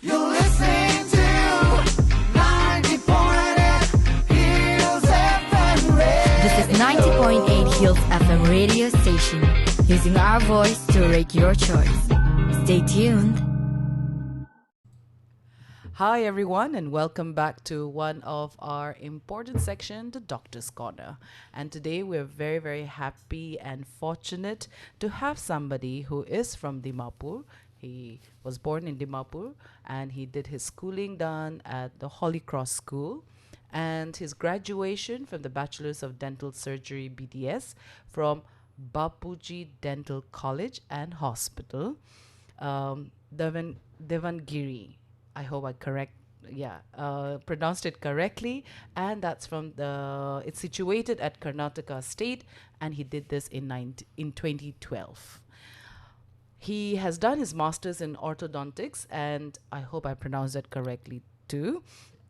You're listening to 90.8 Hills FM Radio. This is 90.8 Hills FM radio station, using our voice to rate your choice. Stay tuned. Hi everyone, and welcome back to one of our important section, the Doctor's Corner. And today we're very, very happy and fortunate to have somebody who is from Dimapur. He was born in Dimapur and he did his schooling done at the Holy Cross School and his graduation from the Bachelor's of Dental Surgery BDS from Bapuji Dental College and Hospital, Devangiri. I hope I pronounced it correctly. And that's it's situated at Karnataka State, and he did this in 2012. He has done his master's in orthodontics, and I hope I pronounced that correctly too,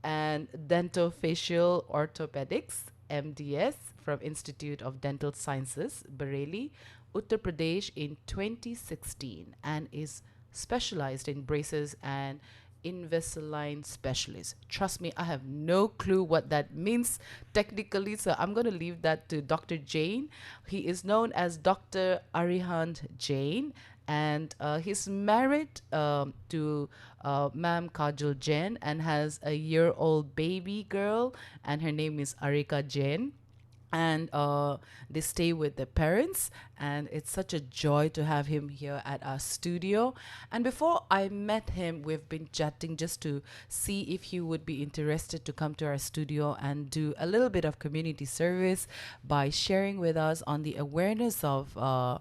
and dentofacial orthopedics, MDS, from Institute of Dental Sciences, Bareilly, Uttar Pradesh in 2016, and is specialized in braces and Invisalign specialist. Trust me, I have no clue what that means technically, so I'm going to leave that to Dr. Jain. He is known as Dr. Arihant Jain, and he's married to Ma'am Kajal Jain and has a year-old baby girl, and her name is Arika Jain. And they stay with their parents, and it's such a joy to have him here at our studio. And before I met him, we've been chatting just to see if he would be interested to come to our studio and do a little bit of community service by sharing with us on the awareness of about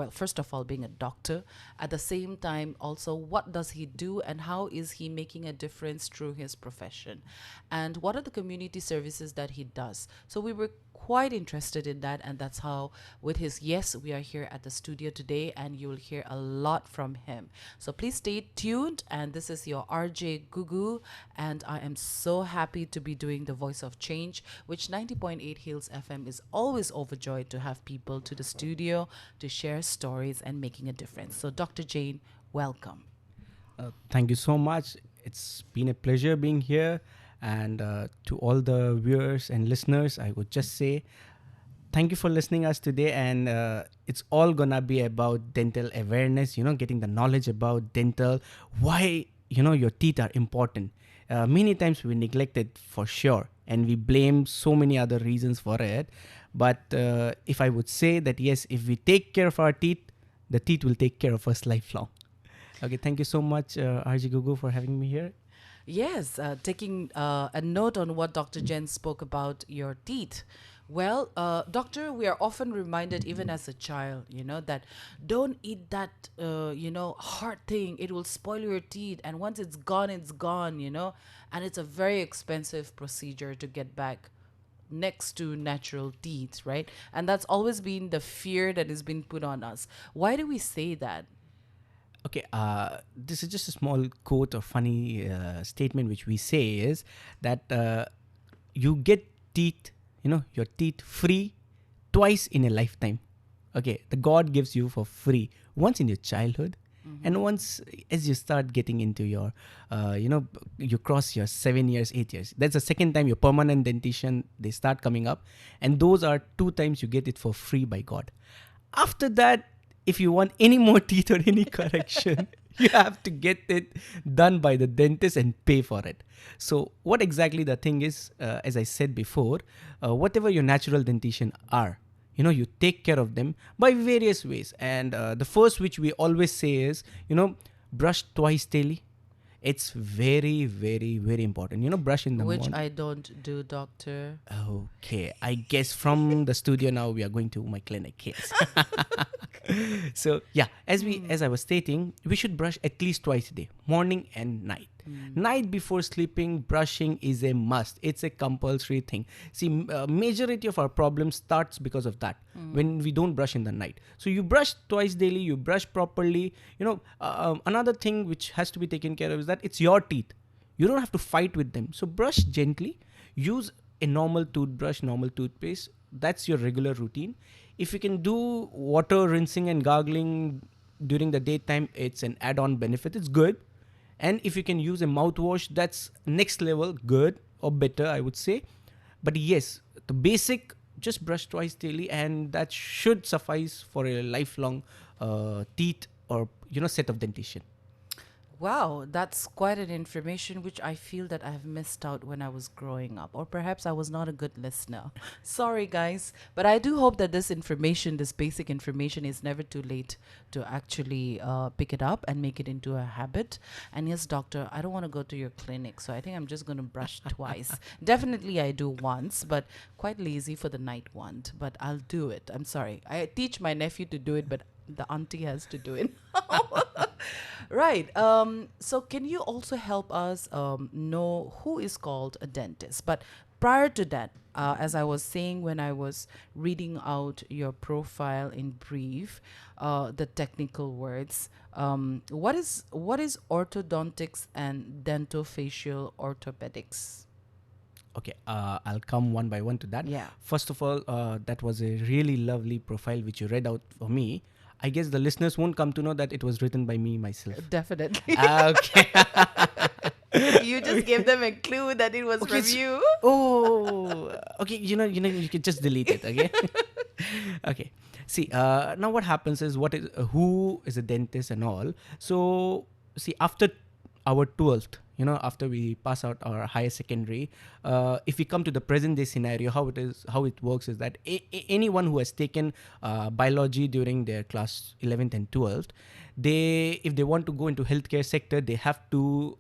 first of all, being a doctor. At the same time, also, what does he do and how is he making a difference through his profession, and what are the community services that he does. So we were quite interested in that, and that's how with his yes, we are here at the studio today, and you'll hear a lot from him. So please stay tuned, and this is your RJ Gugu, and I am so happy to be doing the Voice of Change, which 90.8 Hills FM is always overjoyed to have people to the studio to share stories and making a difference. So Dr. Jain, welcome. Thank you so much. It's been a pleasure being here. And to all the viewers and listeners, I would just say thank you for listening us today. And it's all gonna be about dental awareness, getting the knowledge about dental, why, your teeth are important. Many times we neglect it for sure, and we blame so many other reasons for it. But if I would say that, yes, if we take care of our teeth, the teeth will take care of us lifelong. Okay, thank you so much, RJ Gugu, for having me here. Yes, taking a note on what Dr. Jain spoke about your teeth. Well, doctor, we are often reminded, even as a child, that don't eat that, hard thing. It will spoil your teeth. And once it's gone, and it's a very expensive procedure to get back next to natural teeth, right? And that's always been the fear that has been put on us. Why do we say that? Okay, this is just a small quote or funny statement which we say is that you get teeth, your teeth free twice in a lifetime. Okay, the God gives you for free. Once in your childhood, and once as you start getting into your, you cross your 7 years, 8 years. That's the second time your permanent dentition, they start coming up. And those are 2 times you get it for free by God. After that, if you want any more teeth or any correction, you have to get it done by the dentist and pay for it. So what exactly the thing is, as I said before, whatever your natural dentition are, you take care of them by various ways. And the first which we always say is, brush twice daily. It's very, very, very important. Brush in the morning. Which I don't do, doctor. Okay. I guess from the studio now we are going to my clinic. Yes. So, yeah, as I was stating, we should brush at least twice a day, morning and night. Night before sleeping, brushing is a must. It's a compulsory thing. See, majority of our problems starts because of that, when we don't brush in the night. So you brush twice daily, you brush properly. Another thing which has to be taken care of is that it's your teeth. You don't have to fight with them. So brush gently. Use a normal toothbrush, normal toothpaste. That's your regular routine. If you can do water rinsing and gargling during the daytime, it's an add-on benefit. It's good. And if you can use a mouthwash, that's next level, good or better, I would say. But yes, the basic, just brush twice daily, and that should suffice for a lifelong teeth or set of dentition. Wow, that's quite an information which I feel that I have missed out when I was growing up, or perhaps I was not a good listener. Sorry, guys, but I do hope that this information, this basic information, is never too late to actually pick it up and make it into a habit. And yes, doctor, I don't want to go to your clinic, so I think I'm just going to brush twice. Definitely, I do once, but quite lazy for the night one. But I'll do it. I'm sorry. I teach my nephew to do it, but the auntie has to do it. Right. So can you also help us know who is called a dentist? But prior to that, as I was saying when I was reading out your profile in brief, the technical words, what is orthodontics and dentofacial orthopedics? Okay, I'll come one by one to that. Yeah. First of all, that was a really lovely profile which you read out for me. I guess the listeners won't come to know that it was written by me myself. Definitely. Okay. You just gave them a clue that it was from you. Oh, okay. You can just delete it. Okay. Okay. See, now what happens is who is a dentist and all. So, see, after our 12th, after we pass out our higher secondary, if we come to the present day scenario, how it works is that anyone who has taken biology during their class 11th and 12th, if they want to go into healthcare sector, they have to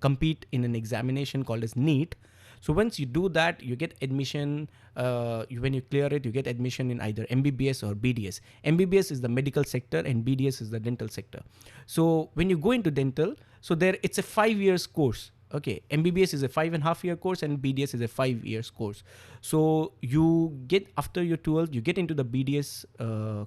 compete in an examination called as NEET. So once you do that, you get admission. When you clear it, you get admission in either MBBS or BDS. MBBS is the medical sector and BDS is the dental sector. So when you go into dental, it's a 5 years course. Okay, MBBS is a 5.5 year course and BDS is a 5 years course. So you get, after your 12th, you get into the BDS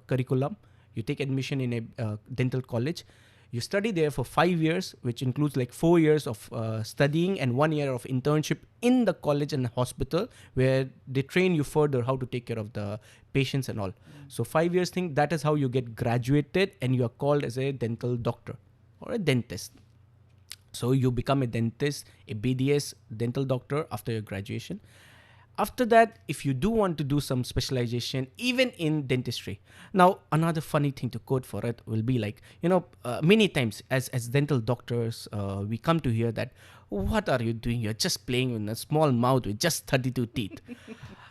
curriculum. You take admission in a dental college. You study there for 5 years, which includes like 4 years of studying and 1 year of internship in the college and hospital, where they train you further how to take care of the patients and all. So 5 years thing, that is how you get graduated and you are called as a dental doctor or a dentist. So you become a dentist, a BDS dental doctor after your graduation. After that, if you do want to do some specialization, even in dentistry. Now, another funny thing to quote for it will be like, many times as dental doctors, we come to hear that, what are you doing? You're just playing with a small mouth with just 32 teeth.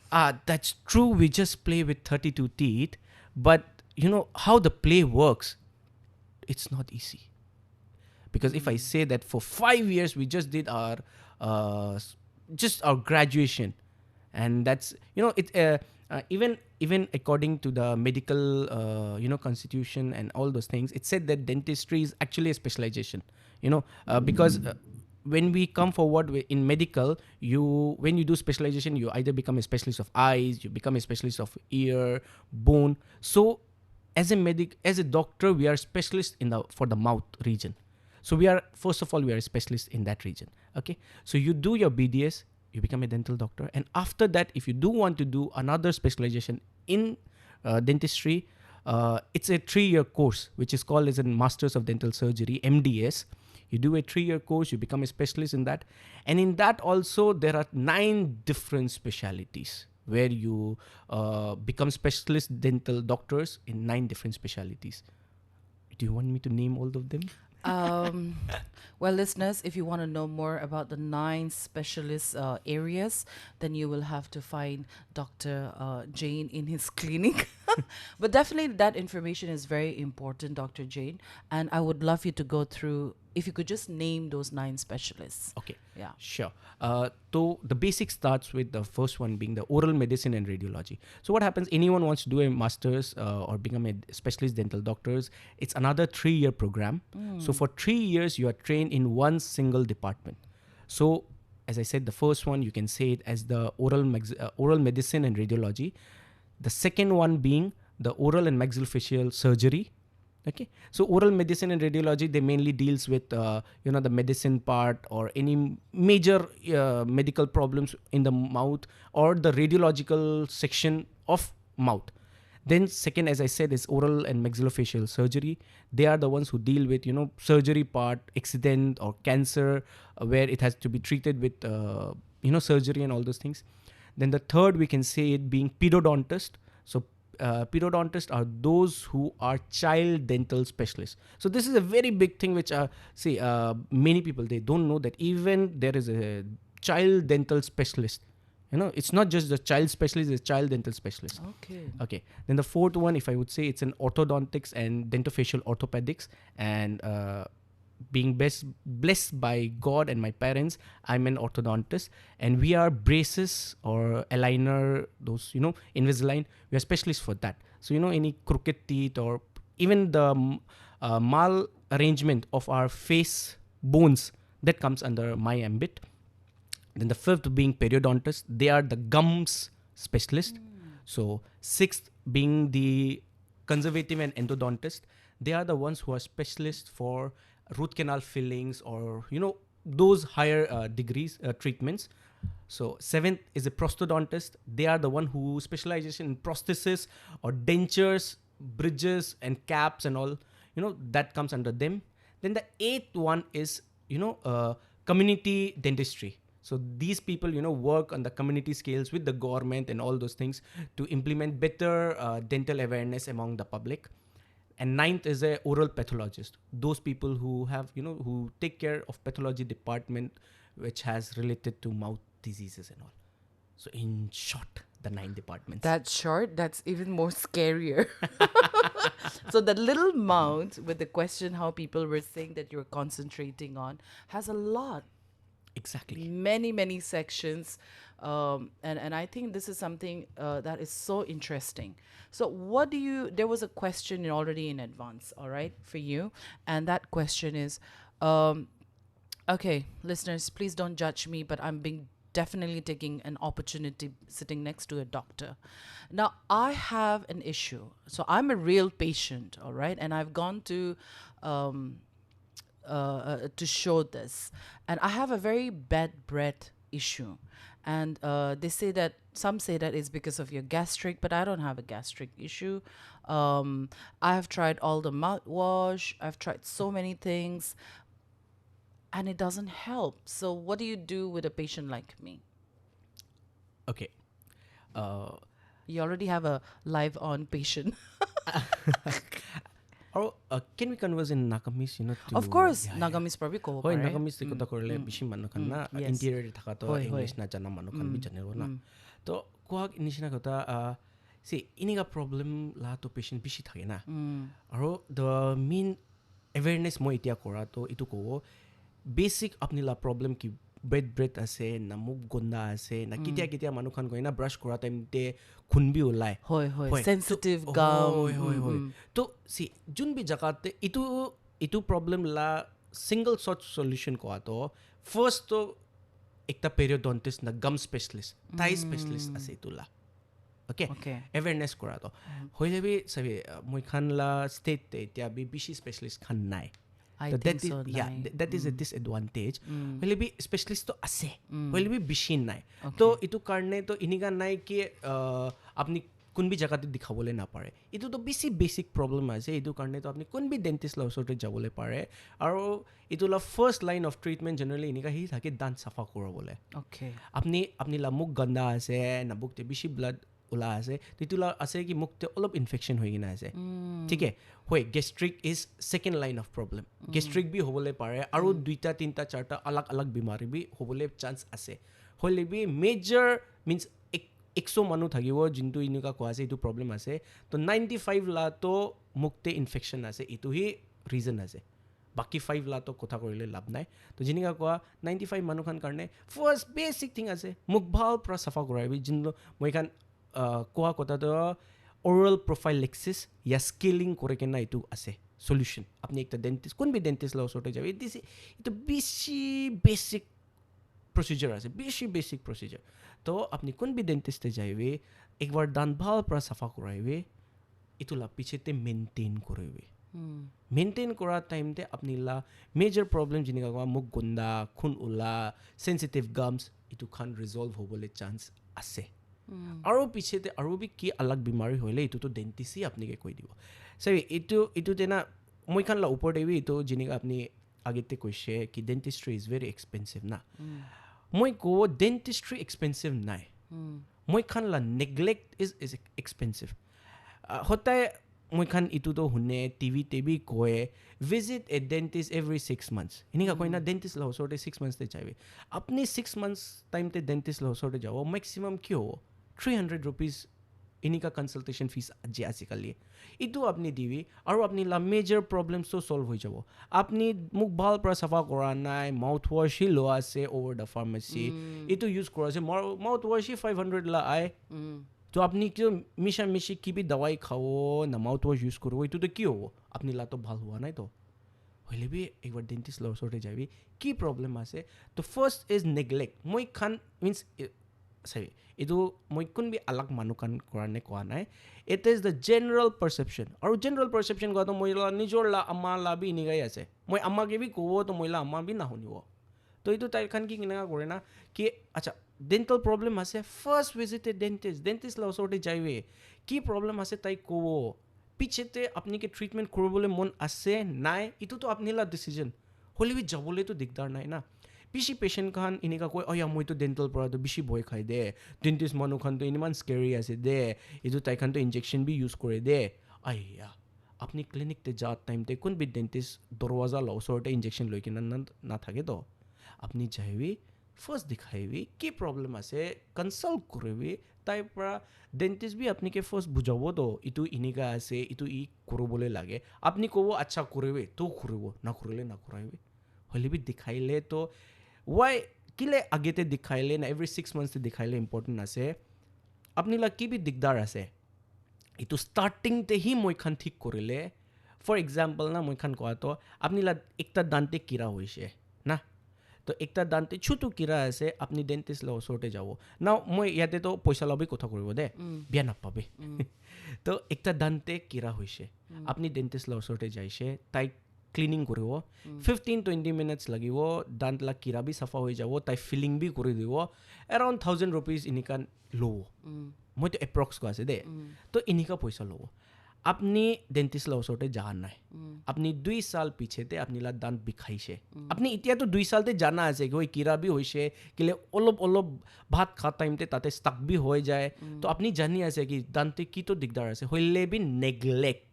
That's true. We just play with 32 teeth. But, how the play works, it's not easy. Because if I say that for 5 years, we just did our graduation, and that's even according to the medical constitution and all those things, it said that dentistry is actually a specialization. Because when we come forward in medical, when you do specialization, you either become a specialist of eyes, you become a specialist of ear, bone. So as a doctor, we are specialists for the mouth region. So we are a specialist in that region. Okay, so you do your BDS, you become a dental doctor, and after that, if you do want to do another specialization in dentistry, it's a 3-year course which is called as a Masters of Dental Surgery, MDS. You do a 3-year course, you become a specialist in that, and in that also there are 9 different specialities where you become specialist dental doctors in 9 different specialities. Do you want me to name all of them? Well, listeners, if you want to know more about the 9 specialist areas, then you will have to find Dr. Jain in his clinic. But definitely that information is very important, Dr. Jain. And I would love you to go through, if you could just name those 9 specialists. Okay. Yeah. Sure. So the basic starts with the first one being the oral medicine and radiology. So what happens, anyone wants to do a master's or become a specialist dental doctors, it's another 3-year program. So for 3 years, you are trained in one single department. So as I said, the first one, you can say it as the oral medicine and radiology. The second one being the oral and maxillofacial surgery. Okay, so oral medicine and radiology, they mainly deals with the medicine part or any major medical problems in the mouth or the radiological section of mouth. Then second, as I said, is oral and maxillofacial surgery. They are the ones who deal with, surgery part, accident or cancer, where it has to be treated with, surgery and all those things. Then the third, we can say it being pedodontist. So pedodontists are those who are child dental specialists. So this is a very big thing which many people, they don't know that even there is a child dental specialist. It's not just the child specialist, it's a child dental specialist. Okay. Then the fourth one, if I would say, it's an orthodontics and dentofacial orthopedics. And being blessed by God and my parents, I'm an orthodontist. And we are braces or aligner, those, Invisalign. We are specialists for that. So, any crooked teeth or even the mal arrangement of our face bones, that comes under my ambit. Then the fifth being periodontist, they are the gums specialist. So sixth being the conservative and endodontist, they are the ones who are specialists for root canal fillings or those higher degrees treatments. So seventh is a prosthodontist. They are the one who specializes in prosthesis or dentures, bridges and caps and all. That comes under them. Then the eighth one is community dentistry. So these people, work on the community scales with the government and all those things to implement better dental awareness among the public. And ninth is a oral pathologist. Those people who have, who take care of pathology department, which has related to mouth diseases and all. So in short, the 9 departments. That's short. That's even more scarier. So that little mouth with the question how people were saying that you're concentrating on has a lot. Exactly. Many sections, and I think this is something that is so interesting. So there was a question already in advance, all right, for you, and that question is, okay, listeners, please don't judge me, but I'm definitely taking an opportunity sitting next to a doctor. Now, I have an issue. So I'm a real patient, all right, and I've gone to show this, and I have a very bad breath issue, and some say that it's because of your gastric, but I don't have a gastric issue. I have tried all the mouthwash, I've tried so many things, and it doesn't help. So what do you do with a patient like me? Okay. You already have a live on patient. Or can we converse in Nagamis, Of course, Nagamis probably ko Hoy, Nagamis te kota korle bishi manukhan na yes. interior thaka to Hoy. English na jana manukhan bi janero na. To kuhag inishina kota see iniga problem la to patient bishi thake na. Aro the main awareness mo itia kora to itu ko basic apni la problem ki breath ase na muk gonda ase na kitia manukhan ko na brush kora time te khunbi ulai Hoy. Sensitive gum. To see jun bi jakate itu problem la single source solution ko ato first to ekta periodontist na gum specialist thigh specialist ase itula. Okay. Awareness kora to hoile bi sabi moi khan la state te tia bi bishi specialist khan nai. I think so. That is a disadvantage. Hoile bi specialist to ase hoile bi bishi nai. To itu karne to iniga nai ki apni কোন B জায়গাতে দেখাবলে না পারে ইটো তো বেশি basic problem আছে ইটো কাৰণে তো আপুনি কোন বি ডেন্টিষ্ট লা ওচৰতে যাবলে পাৰে আৰু ইটো লা first line of treatment generally ইনিকা হি থাকে দাঁত সাফা কৰবলে Okay. আপনি লা মুখ গন্দা আছে না বুকতে বেশি ব্লাড ওলা আছে ইটো লা আছে কি মুখতে অলপ ইনফেকশন হৈ গিনা আছে ঠিক আছে হয় gastric is second line of problem gastric বি হ'বলে পাৰে আৰু দুইটা তিনটা চাৰটা अलग বিমাৰী বি হ'বলে চান্স আছে হ'লে বি মেজৰ মিন্স 100 মানুহ থাকিব যোনটো ইনিকা কোৱা আছে এইটো প্ৰবলেম আছে তো 95 লা তো মুক্তে ইনফেকশন আছে এইটো হি ৰিজন আছে বাকি 5 লা তো কথা কৰিলে লাভ নাই তো জিনিকা কোৱা 95 মানুহখান কাৰণে ফাৰ্স্ট বেসিক থিং আছে মুখ ভাল পৰা সাফা কৰাবি যোনটো মই খান কোৱা কথা তো oral prophylaxis या স্কেলিং কৰে কেনা এইটো আছে সলিউশন আপনি একটা ডেন্টিস্ট কোন বি ডেন্টিস্ট লা ওচৰতে যাবি দিছে এইটো বেছি বেসিক procedure আছে বেশি বেসিক procedure তো আপনি কোন বি ডেন্টিস্টে যাইবে একবার দাঁত ভাল পৰা সাফা কৰাইবে ইতুলা পিছেতে মেইনটেইন কৰিবে মেইনটেইন কৰা টাইমতে আপনি লা মেজৰ প্ৰবলেম জিনিকা মুখ গন্দা খুন উলা সেনসিটিভ গামস ইটো খান ৰিজলভ হ'বলে চান্স আছে আৰু পিছতে আৰু বি কি আলাগ বিমাৰী হলে এটোতো ডেন্টিস্টে আপোনাকে কৈ দিব চাবি এইটো তেনা মই খান লা ওপৰত দেবি এইটো যেনেকা আপুনি আগতে কৈছে কি ডেন্টিষ্ট্ৰি ইজ ভেৰি এক্সপেঞ্চিভ না মই কওঁ ডেন্টিষ্ট্ৰি এক্সপেঞ্চিভ নাই মই খান লা নেগলেক্ট ইজ এক্সপেঞ্চিভ সদায় মই খান ইটোতো শুনে টিভি কয় visit a dentist every 6 months এনেকা কয় না ডেন্টিষ্ট লা ওচৰতে 6 months তে যাবি আপুনি 6 months টাইম তে ডেন্টিষ্ট লা ওচৰতে যাব ম্যাক্সিমাম কি হ'ব 300 rupees এনেকা কনসালটেশন ফিস আজিকালি ইটো আপনি দিবি আৰু আপনি লা মেজৰ প্ৰবলেমছ তো সলভ হৈ যাব আপনি মুখ ভাল পৰা সাফা কৰা নাই মাউথ ওয়াশ হি লো আছে ওভাৰ দা ফাৰ্মাসি ইটো ইউজ কৰা আছে মাউথ ওয়াশ হি 500 লা আই তো আপনি কি মিশা কি বি দवाई খাও না মাউথ ওয়াশ ইউজ করব ইটো তো কি হ'ব আপনি লা তো ভাল হোৱা নাই তো হইলে বি একবাৰ ডেন্টিষ্ট লা ওচৰতে যাবি কি প্ৰবলেম আছে তো ফাৰ্স্ট ইজ নেগলেক্ট মই খান means say itu moi kun bi alag manukan korane koa nai it is the general perception aru general perception ko to moi la nijor la ama la bi ni gai ase moi amma ke bi ko to moi la amma bi na honibo to itu tai khan ki kina kore na ki acha dental problem ase first visit a dentist la osote jaibe ki problem ase tai ko pichete apni ke treatment korobole mon ase nai itu to apni la decision holi bi jabole to digdar nai na পিছি patient খান ইনিকা কয় অয়া মইতো dental পৰাটো বেছি ভয় খাই দে dentist মানুহ খান তো ইমান স্কেৰি আছে দে ইটো তাই খান তো ইনজেকশন বি ইউজ কৰে দে আইয়া আপনি ক্লিনিক তে যা টাইম তে কোন বি ডেন্টিষ্ট দৰৱাজা ল ওচৰতে ইনজেকশন লৈ কিনা না থাকে তো আপনি যাইবি ফাৰ্স্ট দেখাইবি কি প্ৰবলেম আছে কনসাল্ট কৰিবি তাই পৰা ডেন্টিষ্ট বি আপনি কে ফাৰ্স্ট বুজাব তো ইটো ইনিকা আছে ইটো ই কৰবলে লাগে আপনি কব আচ্ছা কৰিবি তো কৰিব না কৰিলে না কৰাইবি হলি বি দেখাইলে তো why kile agete dikhaile na every 6 months te dikhaile important ase apni la ki bi digdar ase itu starting te hi moi khan thik korile for example na moi khan koa to apni la ekta dante kira hoise na to ekta dante chutu kira ase apni dentist la osorte jabo now moi yate to paisa labi kotha koribo de bia na pabe to ekta dante kira hoise apni dentist la osorte jaise tai cleaning কৰিব 15-20 minutes লাগিব দাঁত লা কিৰা B সাফা হৈ যাব তাই feeling B কৰি দিব around 1000 rupees ইনিকা লো মই তো এপ্ৰক্স কো আছে দে তো ইনিকা পয়সা লো আপনি ডেন্টিষ্ট লা ওচৰতে জানা নাই আপনি 2 সাল পিছতে আপনি লা দাঁত বিখাইছে আপনি ইতিয়া তো 2 সালতে জানা আছে কি ওই কিৰা বি হৈছে কিলে অলপ ভাত খা টাইমতে তাতে স্টাক বি হৈ যায় তো আপনি জানি আছে কি দাঁতে কি তো দিগদাৰ আছে হইলে বি নেগলেক্ট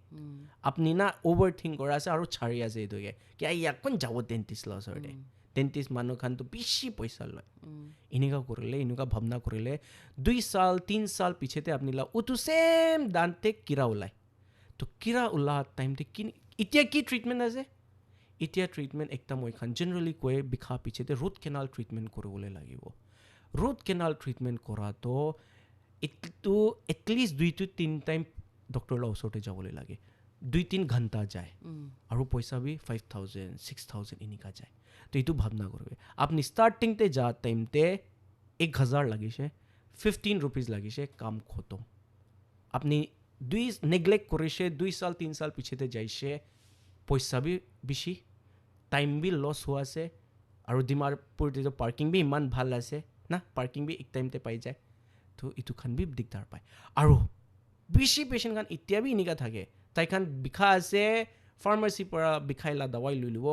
আপনি না ওভাৰথিং কৰা আছে আৰু ছাৰি আছে এটোকে কি আইয়া কোন যাব ডেন্টিষ্ট লা ওচৰতে ডেন্টিষ্ট মানুহ খান তো বেছি পয়সা লয় ইনিকা কৰিলে ইনুকা ভাবনা কৰিলে 2 সাল 3 সাল পিছতে আপনি লা উটো সেম দাঁতে কিৰা ওলাই তো কিৰা উলা টাইম তে কি ইতিয়া কি ট্ৰিটমেন্ট আছে ইতিয়া ট্ৰিটমেন্ট একটা মই খান জেনাৰেলি কয় বিখা পিছতে ৰুট কেনাল ট্ৰিটমেন্ট কৰিবলে লাগিব ৰুট কেনাল ট্ৰিটমেন্ট কৰা তো ইটো এটলিষ্ট 2-3 টাইম ডক্টৰ লা ওচৰতে যাবলৈ লাগে 2-3 ঘণ্টা যায় আৰু পয়সা বি 5000 6000 ইনিকা যায় তো ইটো ভাবনা করবে আপনি স্টার্টিং তে যা টাইম তে 1000 লাগিছে 15 rupees লাগিছে কাম খতম আপনি নেগলেক্ট কৰিছে 2 সাল 3 সাল পিছতে যাইছে পয়সা বি বেশি টাইম বি লস হোৱা আছে আৰু ডিমাৰপুৰ যে পাৰ্কিং বি ইমান ভাল আছে না পাৰ্কিং বি এক টাইম তে পাই যায় তো ইটো খান বি দিগদাৰ পায় আৰু বেশি পেশেন্ট খান ইতিয়া বি ইনিকা থাকে তাই খান বিখা আছে ফাৰ্মাসি পৰা বিখাইলা দवाई লৈ লিব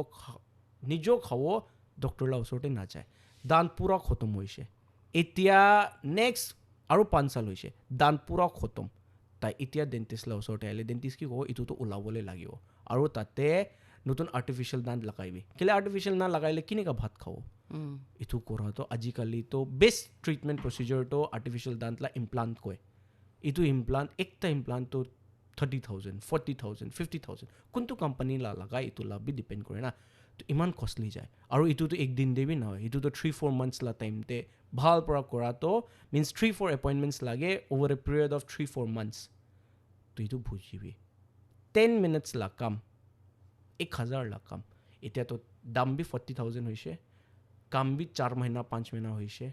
নিজো খাও ডক্টৰ লা ওচৰতে না যায় দাঁত পুৰা খতম হৈছে এতিয়া নেক্সট আৰু 5 সাল হৈছে দাঁত পুৰা খতম তাই এতিয়া ডেন্টিষ্ট লা ওচৰতে আইলে ডেন্টিষ্ট কি কো ইটো তো ওলাবলে লাগিব আৰু তাতে নতুন আৰ্টিফিশিয়াল দাঁত লগাইবি কেলে আৰ্টিফিশিয়াল না লগাইলে কিনিকা ভাত খাও ইটো কৰা তো আজিকালি তো বেষ্ট ট্ৰিটমেন্ট প্ৰসিজাৰ তো আৰ্টিফিশিয়াল দাঁত লা ইমপ্লান্ট কয় ইটো ইমপ্লান্ট একটা ইমপ্লান্ট তো 30,000 40,000 50,000 কোনটো কোম্পানী লা লগাই ইটো লা বি ডিপেন্ড কৰে না তো ইমান কষ্টলি যায় আৰু ইটো তো এক দিন দেবি নহয় ইটো তো 3-4 months লা টাইম তে ভাল পৰা কৰা তো মিন্স 3-4 এপয়েন্টমেন্টস লাগে over a period of 3-4 months তো ইটো বুজিবি 10 minutes লা কাম 1000 লা কাম এতিয়া তো দাম বি 40,000 হৈছে কাম বি 4 মহিনা 5 মহিনা হৈছে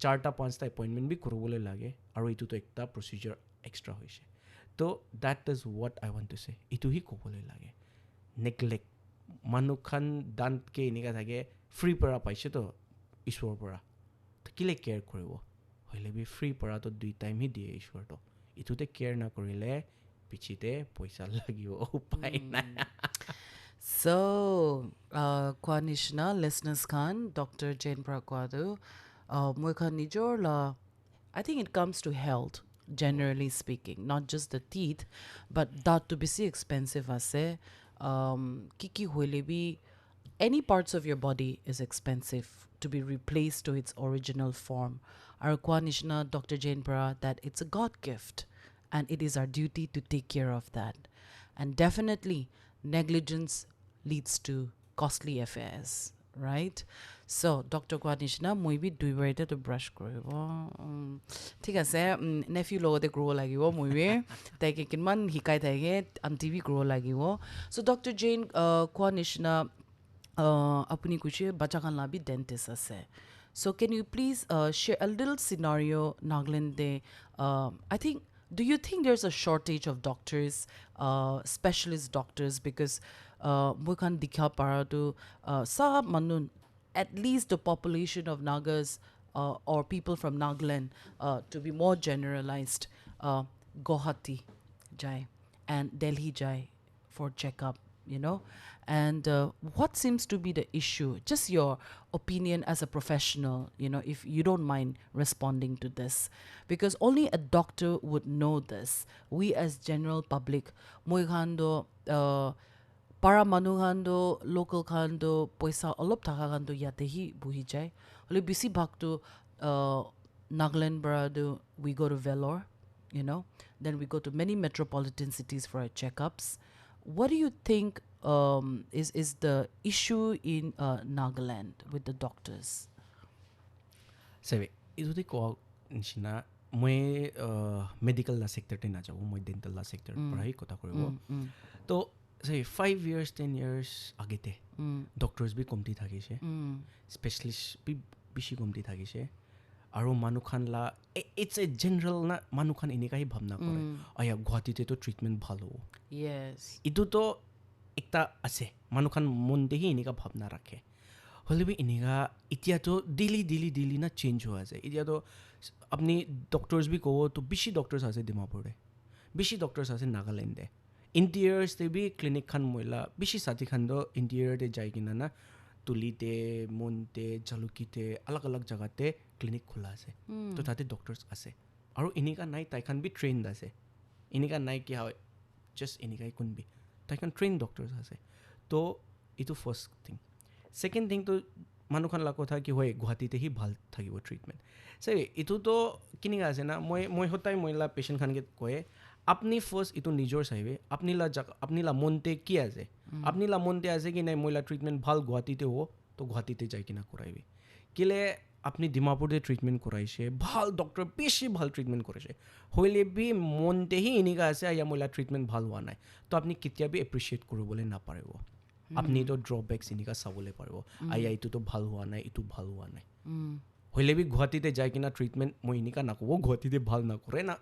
4টা 5টা এপয়েন্টমেন্ট বি কৰবলে লাগে আৰু ইটো তো একটা প্ৰসিজাৰ এক্সট্ৰা হৈছে তো that is what I want to say ইটো হি ক'বলে লাগে নেগলেক্ট মানুহ খান দাঁত কে ইনিকা থাকে ফ্ৰী পৰা পাইছে তো ঈশ্বৰৰ পৰা তো কিলে কেয়াৰ কৰিব হইলে বি ফ্ৰী পৰাটো 2 টাইম হি দিয়ে ঈশ্বৰটো ইটোতে কেয়াৰ না কৰিলে পিছিতে পইচা লাগিব উপায় নাই So, Kwanishna, listeners Khan, Dr. Jain Prakwadu, Moikhan Nijorla, I think it comes to health, generally speaking, not just the teeth, but that to be so expensive as kiki huilebi, any parts of your body is expensive to be replaced to its original form. Our Kwanishna, Dr. Jain Pra, that it's a God gift and it is our duty to take care of that. And definitely, negligence leads to costly affairs, right? So, Dr. Kwanishna, moi bi dui barite to brush koribo. Thik ase nephew logote grow lagibo moi bi taike kinman hikai taike auntie bi grow lagibo. So, Dr. Jain Kwanishna apuni kuche bacha khan la bi dentist ase. So, can you please share a little scenario Nagaland de I think do you think there's a shortage of doctors, specialist doctors? Because we can dikha para to sab manun, at least the population of Nagas or people from Nagaland, to be more generalized, Guwahati jai and Delhi jai for checkup, you know. And what seems to be the issue? Just your opinion as a professional, you know, if you don't mind responding to this, because only a doctor would know this. We as general public, moi khando para manu khando local khando poisa olop thaka khando yate hi buhi jai. Ole bisi bhag to Nagaland brado we go to Vellore, you know, then we go to many metropolitan cities for our checkups. What do you think is the issue in Nagaland with the doctors? Sabi iduti ko nishina moi medical la sector te na jaw moi dental la sector parai kota koribo to say 5 years 10 years agete doctors bi komti thakise specialist bi bishi komti thakise aro manukhan la it's a general na manukhan enika hi bhabna kore aya Guwahati te to treatment bhalo Yes. itu to ekta ase manukhan monde hi enika bhabna rakhe হলেবি ইনিগা ইতিয়া তো দিলি না change হৈ আছে ইতিয়া তো আপনি ডক্টৰস B কো তো বেশি ডক্টৰস আছে ডিমাপুৰে বেশি ডক্টৰস আছে নাগাল্যান্ডে ইন্টেৰিয়ৰ্স তে বি ক্লিনিক খান মইলা বেশি সাথী খান দো ইন্টেৰিয়ৰ তে যাই কিনা না তুলিতে মনতে জালুকিতে আলাগ আলাগ জাগাতে ক্লিনিক খোলা আছে তো তাতে ডক্টৰস আছে আৰু ইনিকা নাই তাই খান বি ট্ৰেইনড আছে ইনিকা নাই কি হয় জাস্ট ইনিকাই কোন বি তাই খান ট্ৰেইন ডক্টৰস আছে তো ইটো first thing Second thing to manukhan la kotha ki hoy Guwahati te hi bhal thakibo treatment say itu to kini ase na moi hotai moila patient khan ke koye apni first itu nijor saibe apni la monte ki ase apni la monte ase ki nai moila treatment bhal Guwahati te ho to Guwahati te jai kina koraibe kile apni Dimapur te treatment koraise bhal doctor beshi bhal treatment korise hoile bi monte hi inika ase ya moila treatment bhal hua nai to apni kitia bi appreciate koribole na paribo আপনি তো ড্ৰবেক্স ইনিকা চাবলে পাৰবো আইয়া ইটো তো ভাল হোৱা নাই ইটো ভাল হোৱা নাই হইলে বি গুৱাহাটীতে যাই কিনা ট্ৰিটমেন্ট মই ইনিকা নাকব গুৱাহাটীতে ভাল নকৰে না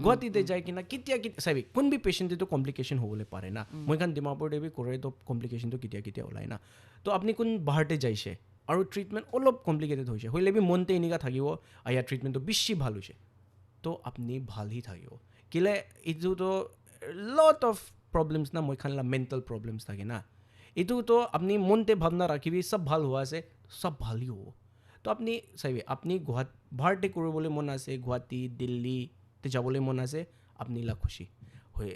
গুৱাহাটীতে যাই কিনা কিতিয়া চাবি কোন বি পেশেন্টে তো কমপ্লিকেশন হ'বলে পারে না মই কান ডিমাপুৰ দেবি কৰে তো কমপ্লিকেশন তো কিতিয়া ওলাই না তো আপনি কোন বাহাৰতে যাইছে আৰু ট্ৰিটমেন্ট অলপ কমপ্লিকেটেড হৈছে হইলে বি মনতে ইনিকা থাকিব আইয়া ট্ৰিটমেন্ট তো বেছি ভাল হৈছে তো আপনি ভাল হি থাকিব কিলে ইটো তো লট অফ প্ৰবলেমছ না মই খানলা মেন্টাল প্ৰবলেমছ থাকে না इतु तो अपनी मनते भावना राखिबि सब ভাল हुआ से सब भाली हो तो अपनी सही अपनी भारते करबले मन आसे गुवाहाटी दिल्ली ते जाबले मन आसे अपनी ला खुशी होय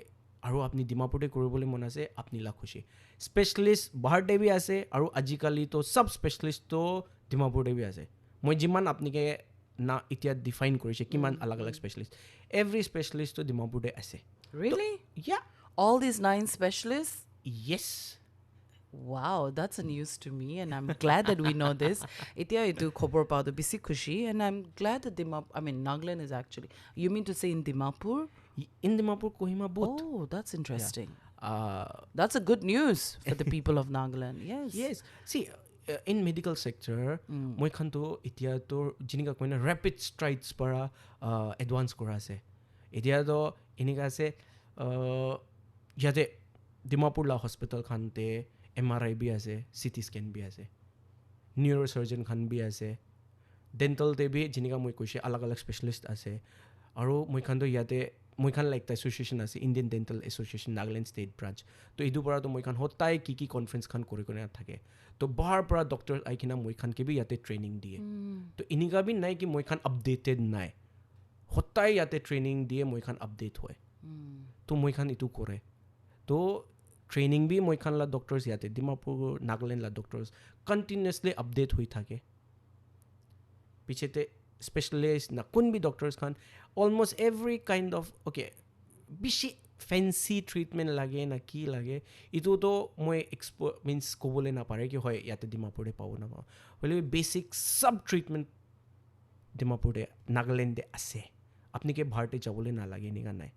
आरो अपनी डिमापुरते करबले मन आसे अपनी ला खुशी स्पेशलिस्ट भारते भी आसे आरो आजिकाली तो सब स्पेशलिस्ट तो डिमापुरते भी आसे মই जिमान अपनी के ना इतिया डिफाइन करिसे किमान अलग अलग स्पेशलिस्ट एवरी स्पेशलिस्ट तो डिमापुरते आसे Really? या All these 9 specialists? Yes Wow, that's a news to me, and I'm glad that we know this. Itia itu khobor pao to bisi khushi, and I'm glad that Nagaland is actually. You mean to say in Dimapur? In Dimapur, Kohima both. Oh, that's interesting. Yeah. That's a good news for the people of Nagaland. Yes. Yes. See, in medical sector, moi khan to itia to jinika koina rapid strides para advance kora ase. Itia to inika ase yate Dimapur la hospital khan te MRI भी আছে CT scan भी আছে neurosurgeon খান भी আছে ডেণ্টেলতে B যেনেকা মই কৈছে আলাগ আলাগ specialist আছে আৰু মইখানতো ইয়াতে মইখান লাইক এটা এছ'চিয়েশ্যন আছে Indian dental association Nagaland state branch তো এইটোৰ পৰাতো মইখান সদায় কি কনফাৰেঞ্চখন কৰি থাকে তো বাহাৰ পৰা ডক্টৰ আহি কিনে মইখানকে বি ইয়াতে ট্ৰেইনিং দিয়ে তো এনেকা বি নাই কি মইখান আপডেটেড নাই সদায় ইয়াতে ট্ৰেইনিং দিয়ে মইখান আপডেট হয় তো মইখান এইটো কৰে তো ট্ৰেইনিং বি মইখানলা ডক্টৰ্ছ ইয়াতে ডিমাপুৰ নাগালেণ্ডলা ডক্টৰ্ছ কণ্টিনিউৱাছলি আপডেট হৈ থাকে পিছতে স্পেচিয়েলিষ্ট না কোন বি ডক্টৰ্ছ খান almost every kind of okay বেছি ফেঞ্চি ট্ৰিটমেণ্ট লাগে না কি লাগে এইটোতো মই মিনছ ক'বলৈ নাপাৰে কি হয় ইয়াতে ডিমাপুৰতে পাব নাপাওঁ হ'লে বেছিক চব ট্ৰিটমেণ্ট ডিমাপুৰতে নাগালেণ্ডে আছে আপোনালোকে ভাৰতে যাবলৈ নালাগে এনেকুৱা নাই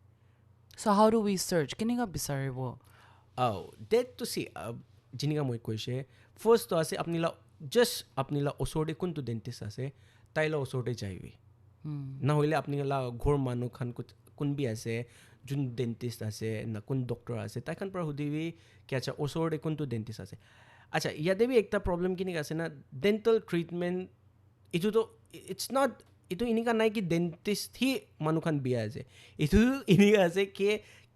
So how do we search? কেনেকা বিচাৰিব? ডেটটো চি যেনেকা মই কৈছে ফাৰ্ষ্টটো আছে আপোনালোক জাষ্ট আপোনালোক ওচৰতে কোনটো ডেণ্টিষ্ট আছে তাইলা ওচৰতে যায়বি নহ'লে আপোনালোক ঘৰ মানুহখন কোনবি আছে যোন ডেণ্টিষ্ট আছে না কোন ডক্টৰ আছে তাইখন পৰা সুধিবি কি আচ্ছা ওচৰতে কোনটো ডেণ্টিষ্ট আছে আচ্ছা ইয়াতে বি একটা প্ৰব্লেম কেনেকৈ আছে না ডেণ্টেল ট্ৰিটমেণ্ট এইটোতো ইটছ নট এইটো এনেকুৱা নাই কি ডেণ্টিষ্ট সি মানুহখন বিয়া আছে এইটো এনেকুৱা আছে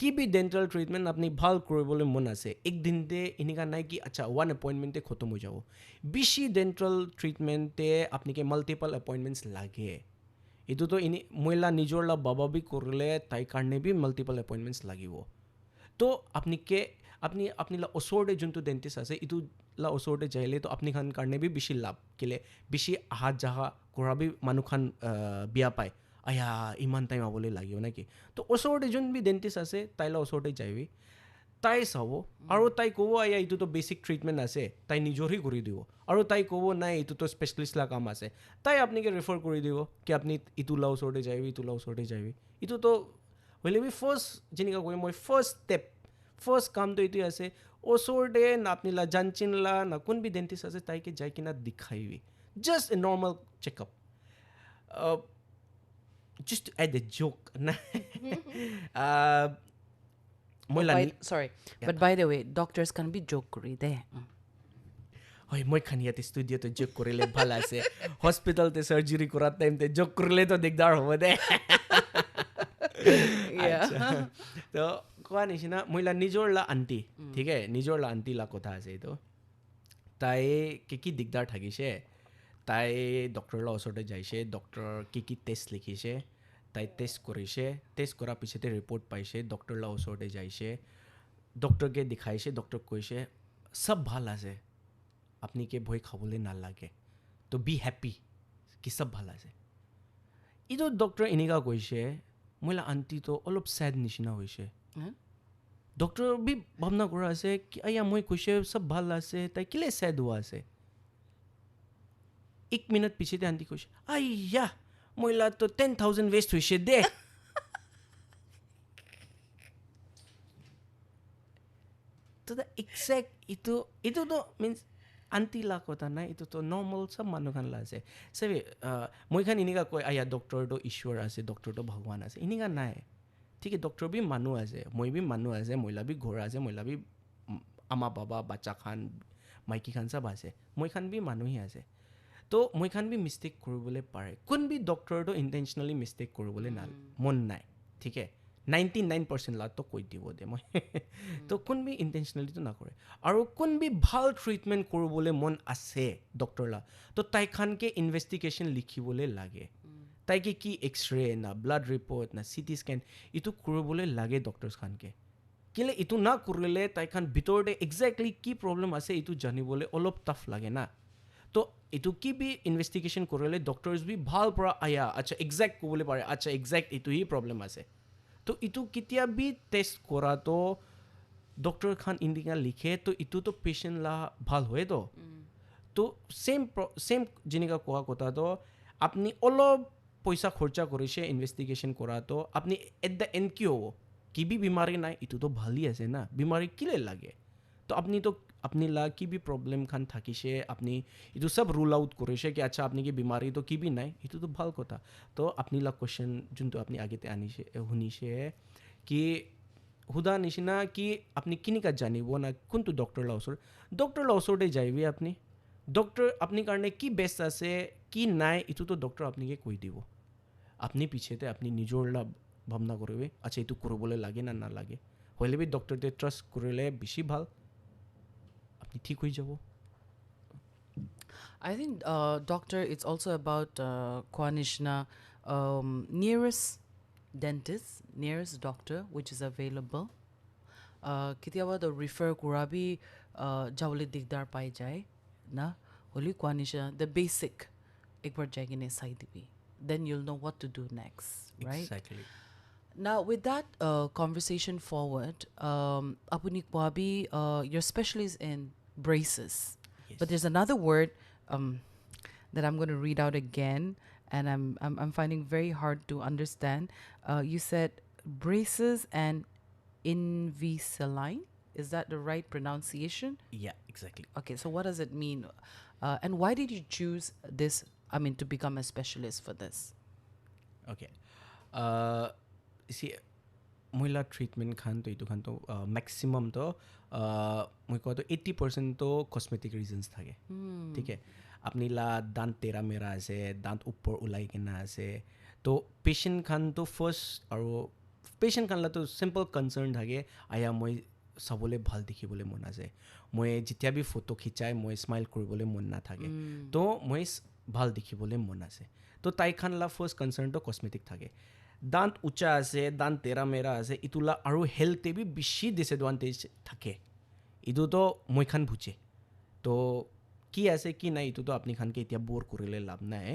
কি বি ডেণ্টেল ট্ৰিটমেণ্ট আপুনি ভাল কৰিবলৈ মন আছে একদিনতে এনেকুৱা নাই কি আচ্ছা ওৱান এপইণ্টমেণ্টে খতম হৈ যাব বেছি ডেণ্টেল ট্ৰিটমেণ্টে আপোনালোকে মাল্টিপল এপইণ্টমেণ্টছ লাগে এইটোতো মহিলা নিজৰলা বাবা বি কৰিলে তাইৰ কাৰণে বি মাল্টিপল এপইণ্টমেণ্টছ লাগিব তো আপোনালোক ওচৰতে যোনটো ডেণ্টিষ্ট আছে এইটোলা ওচৰতে যাইলে তো আপোনালোকৰ কাৰণে বি বেছি লাভ কেলে বেছি আহা যাহা কৰা বি মানুহখন বিয়া পায় আয়া ইমান টাইম আবলৈ লাগিব নেকি তো ওচৰতে যোন বি ডেণ্টিষ্ট আছে তাইলা ওচৰতে যাইবি তাই চাব আৰু তাই ক'ব আয়া এইটোতো বেছিক ট্ৰিটমেণ্ট আছে তাই নিজৰেই কৰি দিব আৰু তাই ক'ব নাই এইটোতো স্পেচিয়েলিষ্টলা কাম আছে তাই আপোনালোকে ৰেফাৰ কৰি দিব কি আপুনি ইটোলা ওচৰতে যাইবি ইটোলা ওচৰতে যাইবি এইটোতো হ'লে বি ফাৰ্ষ্ট যেনেকৈ কৈ মই ফাৰ্ষ্ট কামটো এইটোৱে আছে ওচৰতে না আপোনালোক জানচিনলা না কোন বি ডেণ্টিষ্ট আছে তাইকে যাই কিনে দেখাইবি just a normal checkup just to add a joke Sorry, but by the way, doctors can be joke কৰি দে হয় মই খান ইয়াতে ষ্টুডিঅ'তে জোক কৰিলে ভাল আছে হস্পিটেলতে চাৰ্জাৰী কৰাৰ টাইমতে জোক কৰিলেতো দিগদাৰ হ'ব দে তো কোৱা নিচিনা মহিলা নিজৰলা আণ্টি ঠিক আছে নিজৰলা আণ্টিলা কথা আছে এইটো তাই কি দিগদাৰ থাকিছে তাই ডক্টৰৰ ওচৰতে যাইছে ডক্টৰ কি টেষ্ট লিখিছে তাই টেষ্ট কৰিছে টেষ্ট কৰাৰ পিছতে ৰিপৰ্ট পাইছে ডক্টৰৰ ওচৰতে যাইছে ডক্টৰকে দেখাইছে ডক্টৰক কৈছে চব ভাল আছে আপোনালোকে ভয় খাবলৈ নালাগে তো বি হেপ্পী কি চব ভাল আছে এইটো ডক্টৰ এনেকুৱা কৈছে মহিলা আণ্টিটো অলপ ছেড নিচিনা হৈছে ডক্টৰ বি ভাৱনা কৰা আছে কি আয়া মই কৈছে চব ভাল আছে তাই কেলে ছেড হোৱা আছে 1 মিনিট পিছতে আণ্টি কৈছে আয়া মহিলাটো 10,000 ৱেষ্ট হৈছে দে তো এক্সেক্ট এইটোতো মিনছ আণ্টিলা কথা নাই এইটোতো নৰ্মেল চব মানুহখানলা আছে চাবি মইখান এনেকুৱা কয় আয়া ডক্টৰটো ঈশ্বৰ আছে ডক্টৰটো ভগৱান আছে এনেকুৱা নাই ঠিক ডক্টৰ বি মানুহ আছে মই বি মানুহ আছে মহিলা বি ঘৰ আছে মহিলা বি আমা বাবা বাচ্চা খান মাইকী খান চব আছে মইখান বি মানুহেই আছে তো মইখান বি মিষ্টেক কৰিবলৈ পাৰে কোন বি ডক্টৰটো ইণ্টেনশ্যনেলি মিষ্টেক কৰিবলৈ মন নাই ঠিক 99% লাটো কৈ দিব দে মই তো কোন বি ইণ্টেনশ্যনেলিটো নকৰে আৰু কোন বি ভাল ট্ৰিটমেণ্ট কৰিবলৈ মন আছে ডক্টৰলা তো তাইখানকে ইনভেষ্টিগেশ্যন লিখিবলৈ লাগে তাইকে কি এক্সৰে না ব্লাড ৰিপৰ্ট না চিটি স্কেন এইটো কৰিবলৈ লাগে ডক্টৰছ খানকে কেলে এইটো না কৰিলে তাইখান ভিতৰতে এক্সেক্টলি কি প্ৰব্লেম আছে এইটো জানিবলৈ অলপ টাফ লাগে না তো এইটো কি বি ইনভেষ্টিগেশ্যন কৰিলে ডক্টৰছ বি ভাল পৰা আয়া আচ্ছা এক্সেক্ট ক'বলৈ পাৰে আচ্ছা এক্সেক্ট এইটোহি প্ৰব্লেম আছে তো এইটো কেতিয়া বি টেষ্ট কৰাটো ডক্টৰ খান ইণ্ডিয়া লিখে তো এইটোতো পেচেণ্টলা ভাল হয় তো চেম যেনেকৈ কোৱা কথাটো আপুনি অলপ পইচা খৰচা কৰিছে ইনভেষ্টিগেশ্যন কৰাটো আপুনি এট দ্য এণ্ড কি হ'ব কি বি বেমাৰী নাই এইটোতো ভালেই আছে না বেমাৰী কেলে লাগে তো আপুনিলা কি বি প্ৰব্লেম খান থাকিছে আপুনি এইটো চব ৰুল আউট কৰিছে কি আচ্ছা আপুনি কি বেমাৰীটো কি বি নাই এইটোতো ভাল কথা তো আপুনিলা কুৱেশ্যন যোনটো আপুনি আগতে আনিছে শুনিছে কি সুধা নিচিনা কি আপুনি কেনেকৈ জানিব না কোনটো ডক্টৰলা ওচৰতে যাইবি আপুনি ডক্টৰ আপুনি কাৰণে কি বেষ্ট আছে কি নাই এটোতো ডক্টৰ আপোনাকে কৈ দিব আপনি পিছেতে আপনি নিজৰ লাভ ভাবনা কৰিবে আচ্ছা এইটো কৰিবলৈ লাগে না নালাগে হলে বি ডক্টৰতে ট্ৰাষ্ট কৰিলে বেছি ভাল আপনি ঠিক হৈ যাব I think, doctor, it's also about Kwanishna, nearest dentist, nearest doctor, which is available. Kitiawa the refer kurabi jawli digdar pai jai na holi Kwanisha the basic ekbar jagine sai dibi. Then you'll know what to do next, right? exactly Now, with that conversation forward, Apunik Wabi, you're specialist in braces. Yes. But there's another word that I'm going to read out again, and I'm finding very hard to understand. You said braces and Invisalign. Is that the right pronunciation? yeah exactly Okay, so what does it mean? And why did you choose this, to become a specialist for this? okay see মহিলা treatment খানটো এইটো খানটো মেক্সিমামটো মই কোৱাটো 80% তো cosmetic reasons থাকে ঠিক আছে আপনি লা দাঁত তেৰা মেৰা আছে দাঁত ওপৰ ওলাই কিনা আছে তো পেশেণ্ট খানটো ফাৰ্ষ্ট আৰু পেশেণ্ট খানলাটো চিম্পল কনচাৰ্ণ থাকে আয়া মই চাবলৈ ভাল দেখিবলৈ মন আছে মই যেতিয়া বি ফটো খিচাই মই স্মাইল কৰিবলৈ মন নাথাকে তো মই ভাল দেখিবলৈ মন আছে তো তাই খানলা ফাৰ্ষ্ট কনচাৰ্ণটো কসমেটিক থাকে দাঁত উঁচা আছে দাঁত তেৰা মেৰা আছে ইটোলা আৰু হেল্থে বি বেছি ডিসএডভান্টেজ থাকে ইটোতো মই খান বুজে তো কি আছে কি নাই ইটোতো আপনি খানকে এতিয়া বোৰ কৰিলে লাভ নাই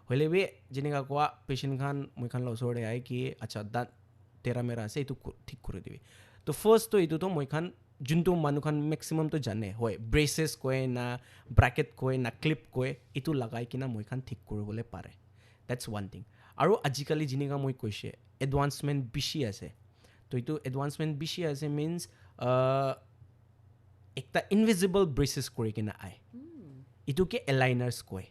হলে বি যেনেকা কোৱা পেশেণ্ট খান মই খানলা ওচৰতে আহে কি আচ্ছা দাঁত তেৰা মেৰা আছে এইটো ঠিক কৰি দিবি তো ফাৰ্ষ্টটো এইটোতো মই খান যোনটো মানুহ খান মেক্সিমামটো জানে হয় ব্ৰেচেছ কয় না ব্ৰেকেট কয় না ক্লিপ কয় এইটো লগাই কিনা মই খান ঠিক কৰিবলৈ পাৰে দ্যাটছ ওৱান থিং আৰু আজিকালি যেনেকা মই কৈছে এডভান্সমেণ্ট বেছি আছে তো এইটো এডভান্সমেণ্ট বেছি আছে মিনছ একটা ইনভিজিবল ব্ৰেচেছ কৰি কিনা আয় এইটোকে এলাইনাৰ্ছ কয়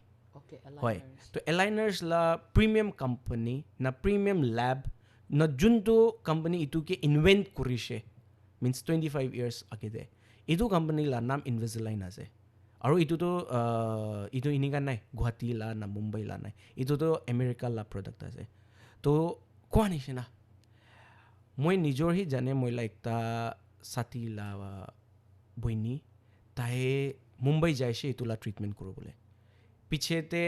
Okay, হয় aligners. তো এলাইনাৰ্ছ লা প্ৰিমিয়াম কোম্পানী না প্ৰিমিয়াম লেব না যোনটো কোম্পানী এইটোকে ইনভেণ্ট কৰিছে মিনছ 25 ইয়াৰ্ছ আগতে এইটো কোম্পানী লা নাম ইনভিজিলাইন আছে আৰু এইটোতো এইটো এনেকা নাই গুৱাহাটী লা না মুম্বাই লা নাই এইটোতো আমেৰিকা লা প্ৰডাক্ট আছে তো কোৱা নিচিনা মই নিজৰ হি জানে মই লা একটা ছাতি লা বইনী তাই মুম্বাই যাইছে এইটো লা ট্ৰিটমেণ্ট কৰিবলৈ পিছেতে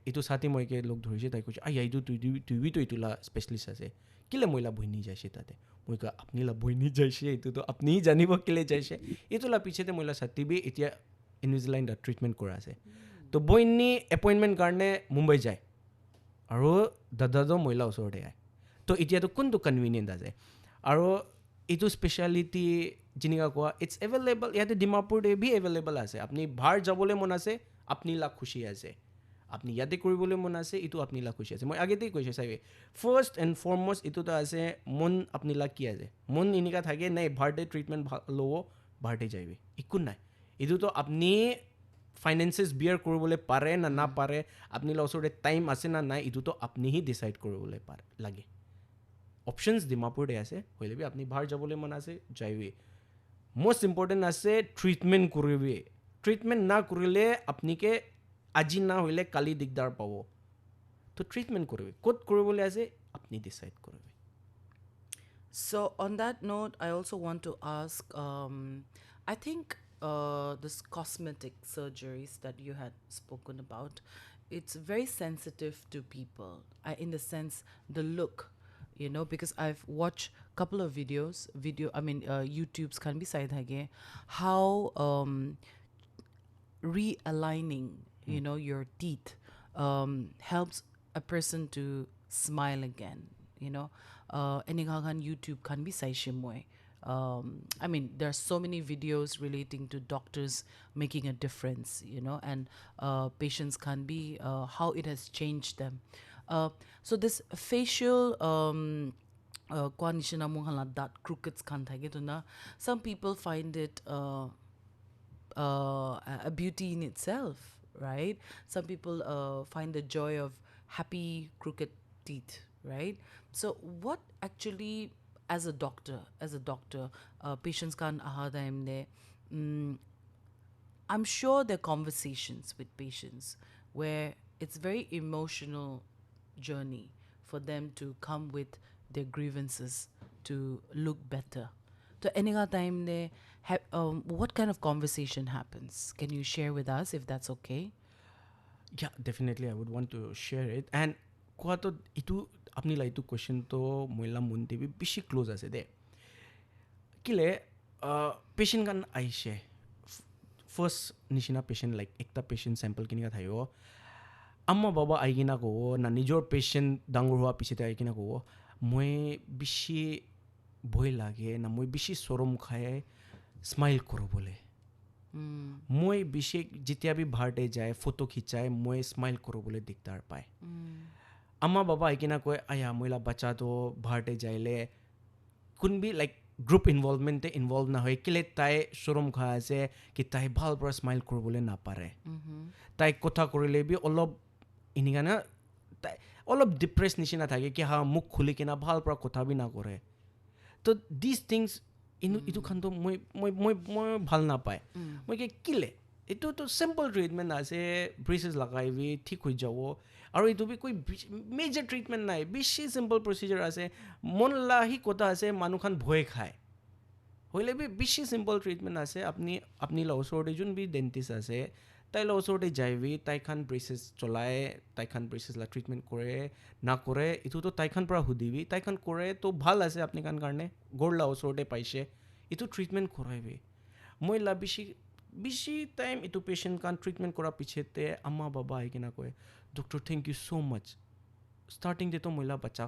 এইটো ছাতি মইকে লগ ধৰিছে তাই কৈছে আই এইটো তুইতো এইটো লা স্পেচিয়েলিষ্ট আছে কেলে মই লা বইনী যাইছে তাতে মই কয় আপুনি লা বইনী যাইছে এইটোতো আপুনি জানিব কেলে যাইছে এইটো লা পিছেতে মই লা ছাতি বি এতিয়া ইনভিজিলাইন দা ট্ৰিটমেণ্ট কৰা আছে তো বইনী এপইণ্টমেণ্ট কাৰণে মুম্বাই যায় আৰু দাদাজো মহিলা ওচৰতে আহে তো এতিয়াতো কোনটো কনভিনিয়েণ্ট আছে আৰু এইটো স্পেচিয়ালিটি যেনেকা কোৱা ইটছ এভেইলেবল ইয়াতে ডিমাপুৰতে বি এভেইলেবল আছে আপুনি বাহিৰ যাবলৈ মন আছে আপুনি লা খুচি আছে আপনি ইয়াতে কৰিবলৈ মন আছে এইটো আপনি লা খুচি আছে মই আগতেই কৈছোঁ চাগে ফাৰ্ষ্ট এণ্ড ফৰমষ্ট এইটোতো আছে মন আপনি লা কি আছে মন এনেকা থাকে নাই বাৰ্থডে ট্ৰিটমেণ্ট ভাল ল'ব বাৰ্থডে যাইবি একো নাই এইটোতো আপনি ফাইনেন্সেছ বিয়াৰ কৰিবলৈ পাৰে না নাপাৰে আপনি লা ওচৰতে টাইম আছে না নাই এইটোতো আপনিহি ডিচাইড কৰিবলৈ পাৰে লাগে অপশ্যনছ ডিমাপুৰতে আছে হ'লে বি আপনি বাহিৰ যাবলৈ মন আছে যাইবি most important আছে ট্ৰিটমেণ্ট কৰিবি ট্ৰিটমেণ্ট না কৰিলে আপুনিকে আজি না হ'লে কালি দিগদাৰ পাব তো ট্ৰিটমেণ্ট কৰিবি ক'ত কৰিবলৈ আছে আপুনি ডিচাইড কৰিবি So on that note, I also want to ask, I think this cosmetic surgeries that you had spoken about, it's very sensitive to people, in the sense the look, because I've watched a couple of videos, YouTube's can be side hage, how realigning, your teeth helps a person to smile again, YouTube can be saishimoy. There are so many videos relating to doctors making a difference, and patients can be how it has changed them. So this facial that crooked can some people find it a beauty in itself, right? Some people find the joy of happy crooked teeth, right? So what actually, as a doctor, patients can I'm sure there are conversations with patients where it's very emotional journey for them to come with their grievances to look better. So any time they what kind of conversation happens? Can you share with us if that's okay? Yeah, definitely I would want to share it. And koato itu apni la itu question to moila munte bi bishi close ase de. Kile patient kan aishe first nishina patient like ekta patient sample kini ka thayo amma baba aigina ko na nijor patient dangor hua pichete aigina ko moi bishi bhoi lage na moi bishi sorom khaye smile koro bole moi bishi jitia bi bharte jaye photo khichaye moi smile koro bole diktar pae amma baba aigina ko aya moila bacha to bharte jaile kun bi like group involvement involved na hoy kile tai sorom kha ase ki tai bhal pra smile koro bole na pare tai kotha korile bi olop inigana tai olop depressed nishina thake ki ha muk khuli kina bhal pra kotha bi na kore to these things itu khan to moi bhal na pae moi ke kile itu to simple treatment ase braces lagai bi thik hoi jabo aru itu bi koi major treatment nai bishi simple procedure ase mon la hi kota ase manu khan bhoy khai hoile bi bishi simple treatment ase apni la osor jun bi dentist ase tai la osor jaibi tai khan braces cholai tai khan braces la treatment kore na kore itu to tai khan pra hudibi tai khan kore to bhal ase apni kan karne gor la osor paise itu treatment koraibi moi la bishi time itu patient kan treatment kora pichete amma baba aikina koe doctor thank you so much starting de to moila bacha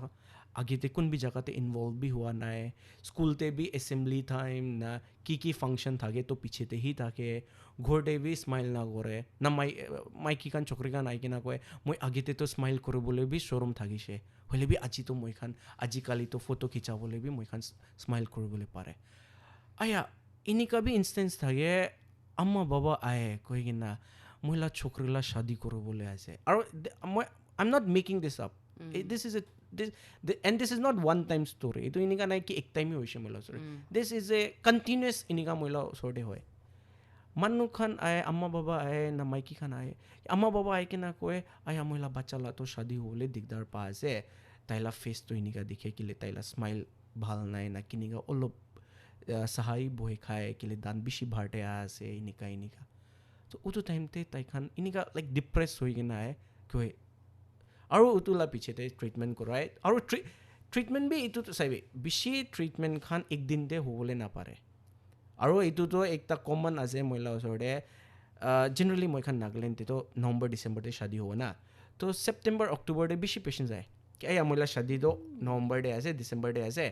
age te kun bi jaga te involve bi hua nai school te bi assembly time na ki function thage to pichete hi thake ghorde bi smile na gore na mai ki kan chokri kan aikina koe moi age te to smile koro bole bi showroom thagise hole bi aji to moi khan aji kali to photo khicha bole bi moi khan smile koro bole pare aya inika bi instance thage amma baba aye koigina moila chokri la shadi koro bole ase aru I'm not making this up this is and this is not one time story itu inika nai ki ek time hi hoise moila story this is a continuous inika moila sorte hoy manu khan aye amma baba aye na maiki khan aye amma baba aye kina koe aya moila bacha la to shadi hole digdar pa ase taila face to inika dikhe kile taila smile bhal nai na kiniga olop sahai boy khai kile dan bishi bharte ase inika so utu time te tai khan inika like depressed hoi gina hai koi aru utu la piche te treatment korai aru treatment bi itu to saibe bishi treatment khan ek din te hobole na pare aru itu to ekta common ase moila osore generally moi khan Nagaland te to November December te shadi ho na to September October te bishi patients ai ki aya moila shadi do November de ase December de ase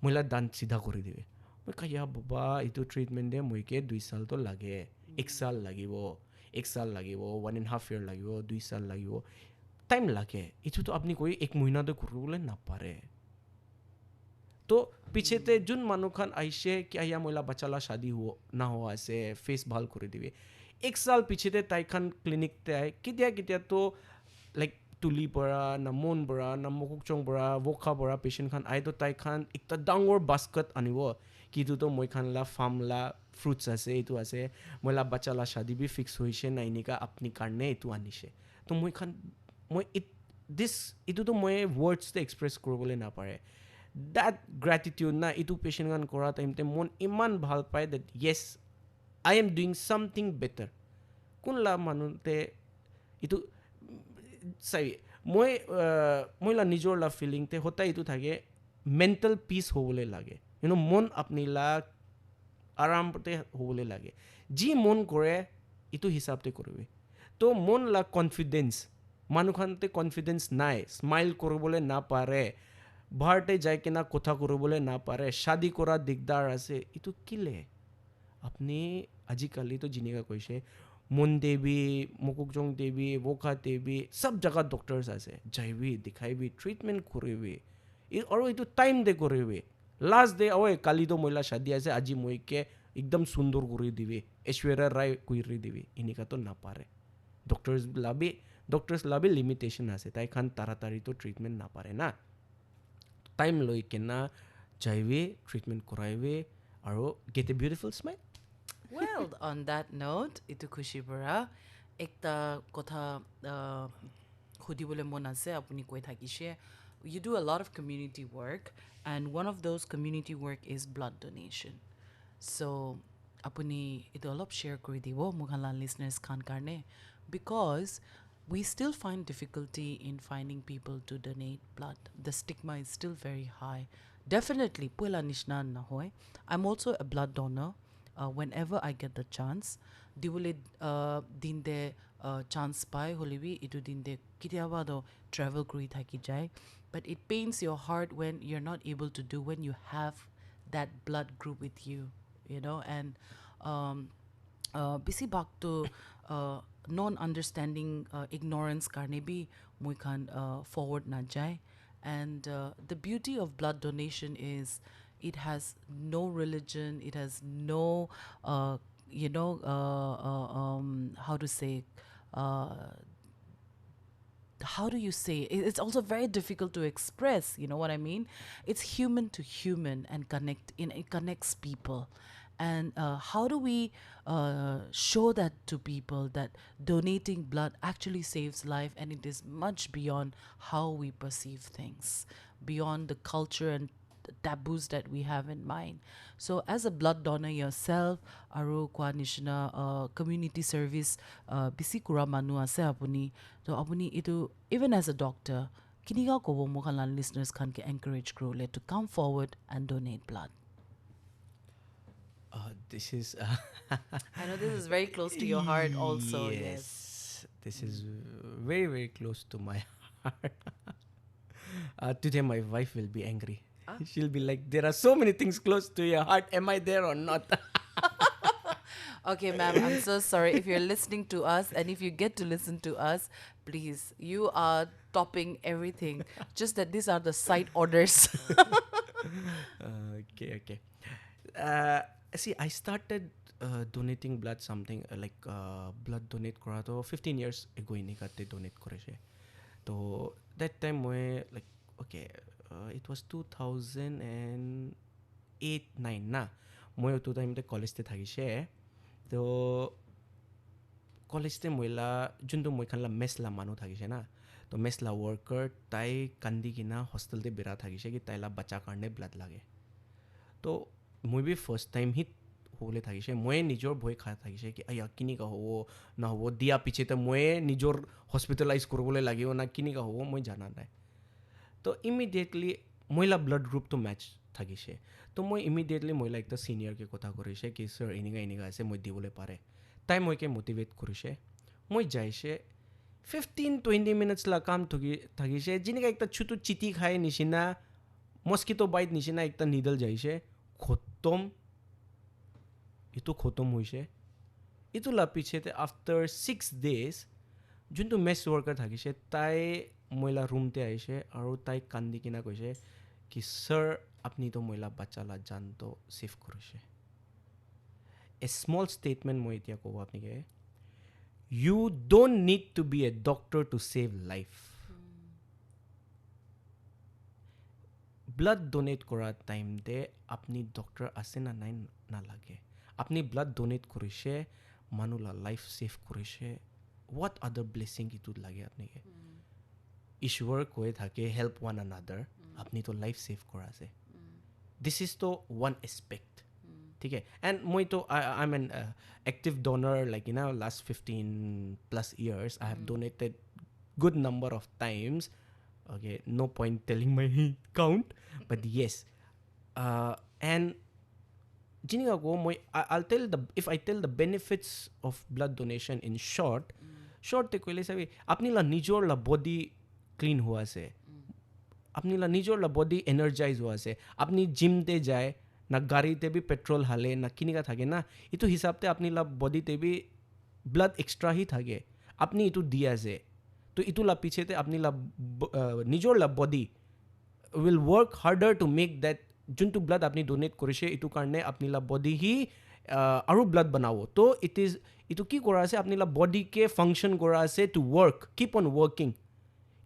moila dan sidha kori dibe moi kaya baba itu treatment de moi ke 2 saal to lage 1 saal lagibo 1.5 year lagibo 2 saal lagibo time lage itu to apni koi 1 mahina to kurule na pare to piche te jun manu khan aise ki aya moila bacha la shadi ho na ho ase face bhal kori dibe 1 saal piche te tai khan clinic te ai kitia to like tuli bora na mon bora na mokuk chong bora vokha bora patient khan ai to tai khan ekta dangor basket anibo kitu to moi khan la farm la fruits ase itu ase moila bacha la shadi bi fix hoise na inika apni karne itu anise to moi khan moi itu to moi words to express korobole na pare that gratitude na itu patient khan kora time te mon iman bhal pai that yes I am doing something better kun la manute itu sai moi la nijor la feeling te hota itu thage mental peace hobole lage mon apni la aram te hobole lage ji mon kore itu hisab te koribe to mon la confidence manu khan te confidence nai smile korobole na pare bharte jai kina kotha korobole na pare shadi kora digdar ase itu kile apni ajikali to jinika koise mon devi mokuk jong devi vokha devi sab jaga doctors ase jaibi dikhaibi treatment koribi aru itu time de koribi last day oy kali to moila shadi ase aji moi ke ekdam sundor kori dibi Aishwarya Rai kuiri dibi inika to na pare doctors labi limitation ase tai khan taratari to treatment na pare na time loi kena jaibi treatment koraibi aru get a beautiful smile Well, on that note, itu khushi bora ekta kotha সুধিবলৈ মন আছে আপুনি কৈ থাকিছে you do a lot of community work and one of those community work is blood donation so আপুনি itu অলপ share কৰি দিব মুঘালা listeners খান কাৰণে because we still find difficulty in finding people to donate blood the stigma is still very high definitely puela nishna na hoy I'm also a blood donor whenever I get the chance dibule din de chance pai holibi itu din de kitiaba do travel kuri thaki jai but it pains your heart when you're not able to do when you have that blood group with you you know and bisi bak to non understanding ignorance karne bi moi khan forward na jai and the beauty of blood donation is it has no religion it has no how to say how do you say it's also very difficult to express you know what I mean it's human to human and it connects people and how do we show that to people that donating blood actually saves life and it is much beyond how we perceive things beyond the culture and the taboos that we have in mind so as a blood donor yourself aru kwa nishina community service bisi kura manu ase apuni to apuni itu even as a doctor kiniga kobo mokhalan listeners khan ke encourage grow let to come forward and donate blood This is I know this is very close to your heart also yes this is very very close to my heart today my wife will be angry she'll be like there are so many things close to your heart am I there or not Okay, ma'am, I'm so sorry if you're listening to us and if you get to listen to us, please, you are topping everything. Just that these are the side orders. Okay. See, I started donating blood something like blood donate kora to 15 years ago ini kate donate korise. So that time moi like okay, it was 2008-9 na. Moi to time te college te thagise. তো কলেজতে মইলা যোনটো মই খানলা মেছলা মানুহ থাকিছে না তো মেছলা worker তাই কান্দি কিনা হষ্টেলতে বেৰা থাকিছে কি তাইলা বাচ্চা কাৰণে ব্লাড লাগে তো মই বি ফাৰ্ষ্ট টাইম হিট হ'বলৈ থাকিছে মই নিজৰ ভয় খাই থাকিছে কি আয়া কিনিকা হ'ব নহ'ব দিয়া পিছতে মই নিজৰ হস্পিটেলাইজ কৰিবলৈ লাগিব না কিনিকা হ'ব মই জানা নাই তো ইমিডিয়েটলি মইলা ব্লাড গ্ৰুপটো মেচ থাকিছে তো মই ইমিডিয়েটলি মইলা একটা সিনিয়ৰকে কথা কৰিছে কি স্যাৰ এনেকা আছে মই দিবলৈ পাৰে তাই মইকে মোটিভেট কৰিছে মই যাইছে 15-20 মিনিটছ লা কাম থাকিছে যেনেকা একটা ছোটো চিটি খাই নিচিনা মস্কিটো বাইট নিচিনা একটা নিডল যাইছে খতম ইটো খতম হৈছে ইটো লা পিছতে আফটাৰ 6 ডেজ যোনটো মেছ ৱৰ্কাৰ থাকিছে তাই মইলা ৰুমতে আহিছে আৰু তাই কান্দি কিনা কৈছে কি স্যাৰ আপনি তো মহিলা বাচ্চালা জান তো সেভ কৰিছে এ স্মল ষ্টেটমেণ্ট মই এতিয়া ক'ব আপোনাকে you don't need to be a doctor to save life blood donate কৰা টাইমতে আপুনি ডক্টৰ আছে না নাই নালাগে আপুনি ব্লাড ডোনেট কৰিছে মানুহলা লাইফ সেভ কৰিছে হোৱাট আদাৰ ব্লেছিং ইটোত লাগে আপোনাকে ঈশ্বৰ কৈ থাকে হেল্প ওৱান আনাদাৰ আপনি তো লাইফ সেভ কৰা আছে this is to one aspect ठीक है and moi to I'm an active donor like you know last 15 plus years I have donated good number of times okay no point telling my count but yes and jiniga go moi I'll tell if I tell the benefits of blood donation in short te koile sabi apni la nijor la body clean hua ase আপনি লা নিজৰ লা body energise হোৱা আছে আপনি জিমতে যায় না গাড়ীতে বি পেট্ৰল হালে না কিনিকা থাকে না ইটো হিচাপতে আপনি লা বডিতে বি ব্লাড এক্সট্ৰা হি থাকে আপনি ইটো দি আছে তো ইটো লা পিছতে আপনি লা নিজৰ লা body will work Herder to make that যোনটো ব্লাড আপনি ডোনেট কৰিছে ইটো কাৰণে আপনি লা বডি হি আৰু ব্লাড বনাব তো ইটো কি কৰা আছে আপনি লা বডিকে ফাংচন কৰা আছে two work keep on working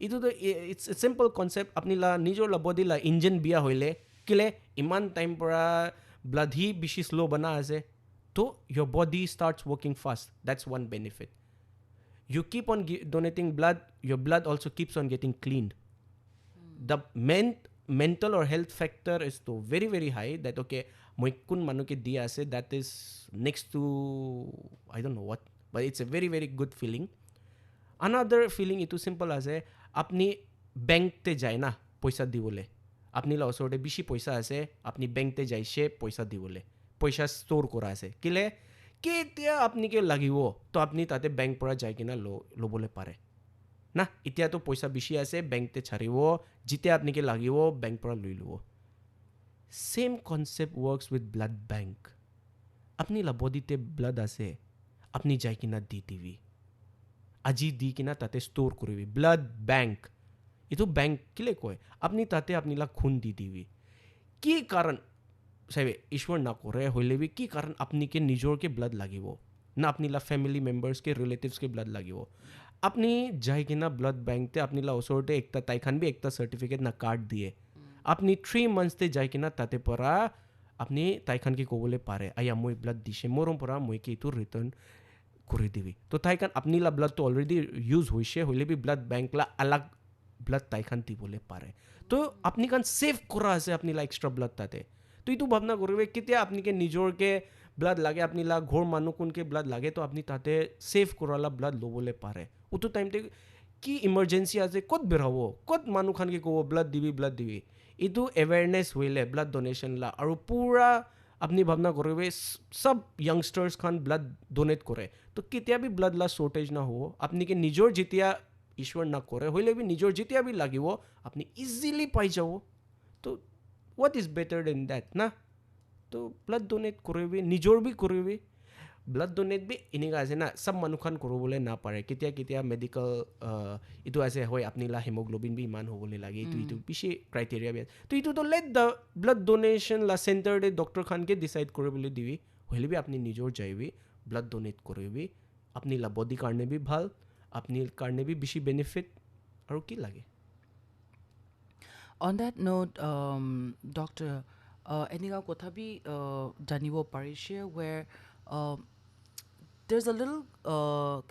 itu to it's a simple concept apni la nijor la body la engine bia hoile kile iman time para blood hi bishi slow bana ase to your body starts working fast that's one benefit you keep on donating blood, your blood also keeps on getting cleaned. The mental or health factor is to very very high, that okay moi kun manu ke dia ase, that is next to I don't know what, but it's a very very good feeling. Another feeling itu simple ase, apni bank te jai na paisa dibole, apni la osore bishi paisa ase, apni bank te jaise paisa dibole, paisa store kora ase kile ketia apni ke lagibo to apni tate bank pora jai kina lobole pare না এতিয়া তো পয়সা বেশি আছে ব্যাংকতে ছাড়িব জিতে আপনাকে লাগিব ব্যাংক পৰা লৈ লব same concept works with blood bank আপনি লা বডিতে ব্লাড আছে আপনি যাই কিনা দি দিবি আজি দি কিনা তাতে স্টোর কৰিবি ব্লাড ব্যাংক এটো ব্যাংক কিলে কয় আপনি তাতে আপনি লা খুন দি দিবি কি কাৰণ সাহেব ঈশ্বৰ না কৰে হইলে বি কি কাৰণ আপনি কে নিজর কে ব্লাড লাগিব না আপনি লা ফ্যামিলি মেম্বার্স के रिलेटिव्स के ब्लड লাগিব আপনি যাই কিনা ব্লাড ব্যাংকতে আপনি লা ওচৰতে একটা তাইখান বি একটা সাৰ্টিফিকেট না কাৰ্ড দিয়ে আপনি 3 মান্থস তে যাই কিনা তাতে পৰা আপনি তাইখান কি কবলে পাৰে আয়া মই ব্লাড দিছে মোৰম পৰা মই কি তো রিটার্ন করে দিবি তো তাইখান আপনি লা ব্লাড তো অলরেডি ইউজ হইছে হইলে বি ব্লাড ব্যাংক লা আলাগ ব্লাড তাইখান দিবলে পারে তো আপনি কান সেভ করা আছে আপনি লা এক্সট্রা ব্লাড তাতে তো ইটো ভাবনা করবে কেতিয়া আপনি কে নিজর কে ব্লাড লাগে আপনি লা ঘর মানু কোনকে ব্লাড লাগে তো আপনি তাতে সেভ কৰালা ব্লাড লবলে পারে উটো টাইমতে কি ইমার্জেন্সি আছে কত বেরাব কত মানু খান কে কব ব্লাড দিবি ইটো অ্যাওয়ারনেস হইলে ব্লাড ডোনেশন লা আর পুরা আপনি ভাবনা করবে সব ইয়াংস্টার্স খান ব্লাড ডোনেট করে তো কেতিয়া বি ব্লাড লা শর্টেজ না হো আপনি কে নিজর যেতিয়া ঈশ্বর না করে হইলে বি নিজর যেতিয়া বি লাগিব আপনি ইজিলি পাই যাব তো what is better than that না তো ব্লাড ডোনেট কৰিবি নিজৰ বি কৰিবি ব্লাড ডোনেট বি এনেকা আছে না সব মানুখান কৰিবলৈ না পাৰে কেতিয়া মেডিকেল ইটো আছে হয় আপনি লা হিমোগ্লোবিন বি ইমান হ'বলৈ লাগে ইটো পিছে ক্ৰাইটেৰিয়া বি তো ইটো তো লেট দ্য ব্লাড ডোনেশ্যন লা চেণ্টাৰ দে ডক্টৰ খানকে ডিচাইড কৰিবলৈ দিবি হলে বি আপনি নিজৰ যাইবি ব্লাড ডোনেট কৰিবি আপনি লা বডি কাৰণে বি ভাল আপনি কাৰণে বি বেছি বেনিফিট আৰু কি লাগে On that note, Doctor, এনেকা কথা বি জানিব পাৰিছে where there's a little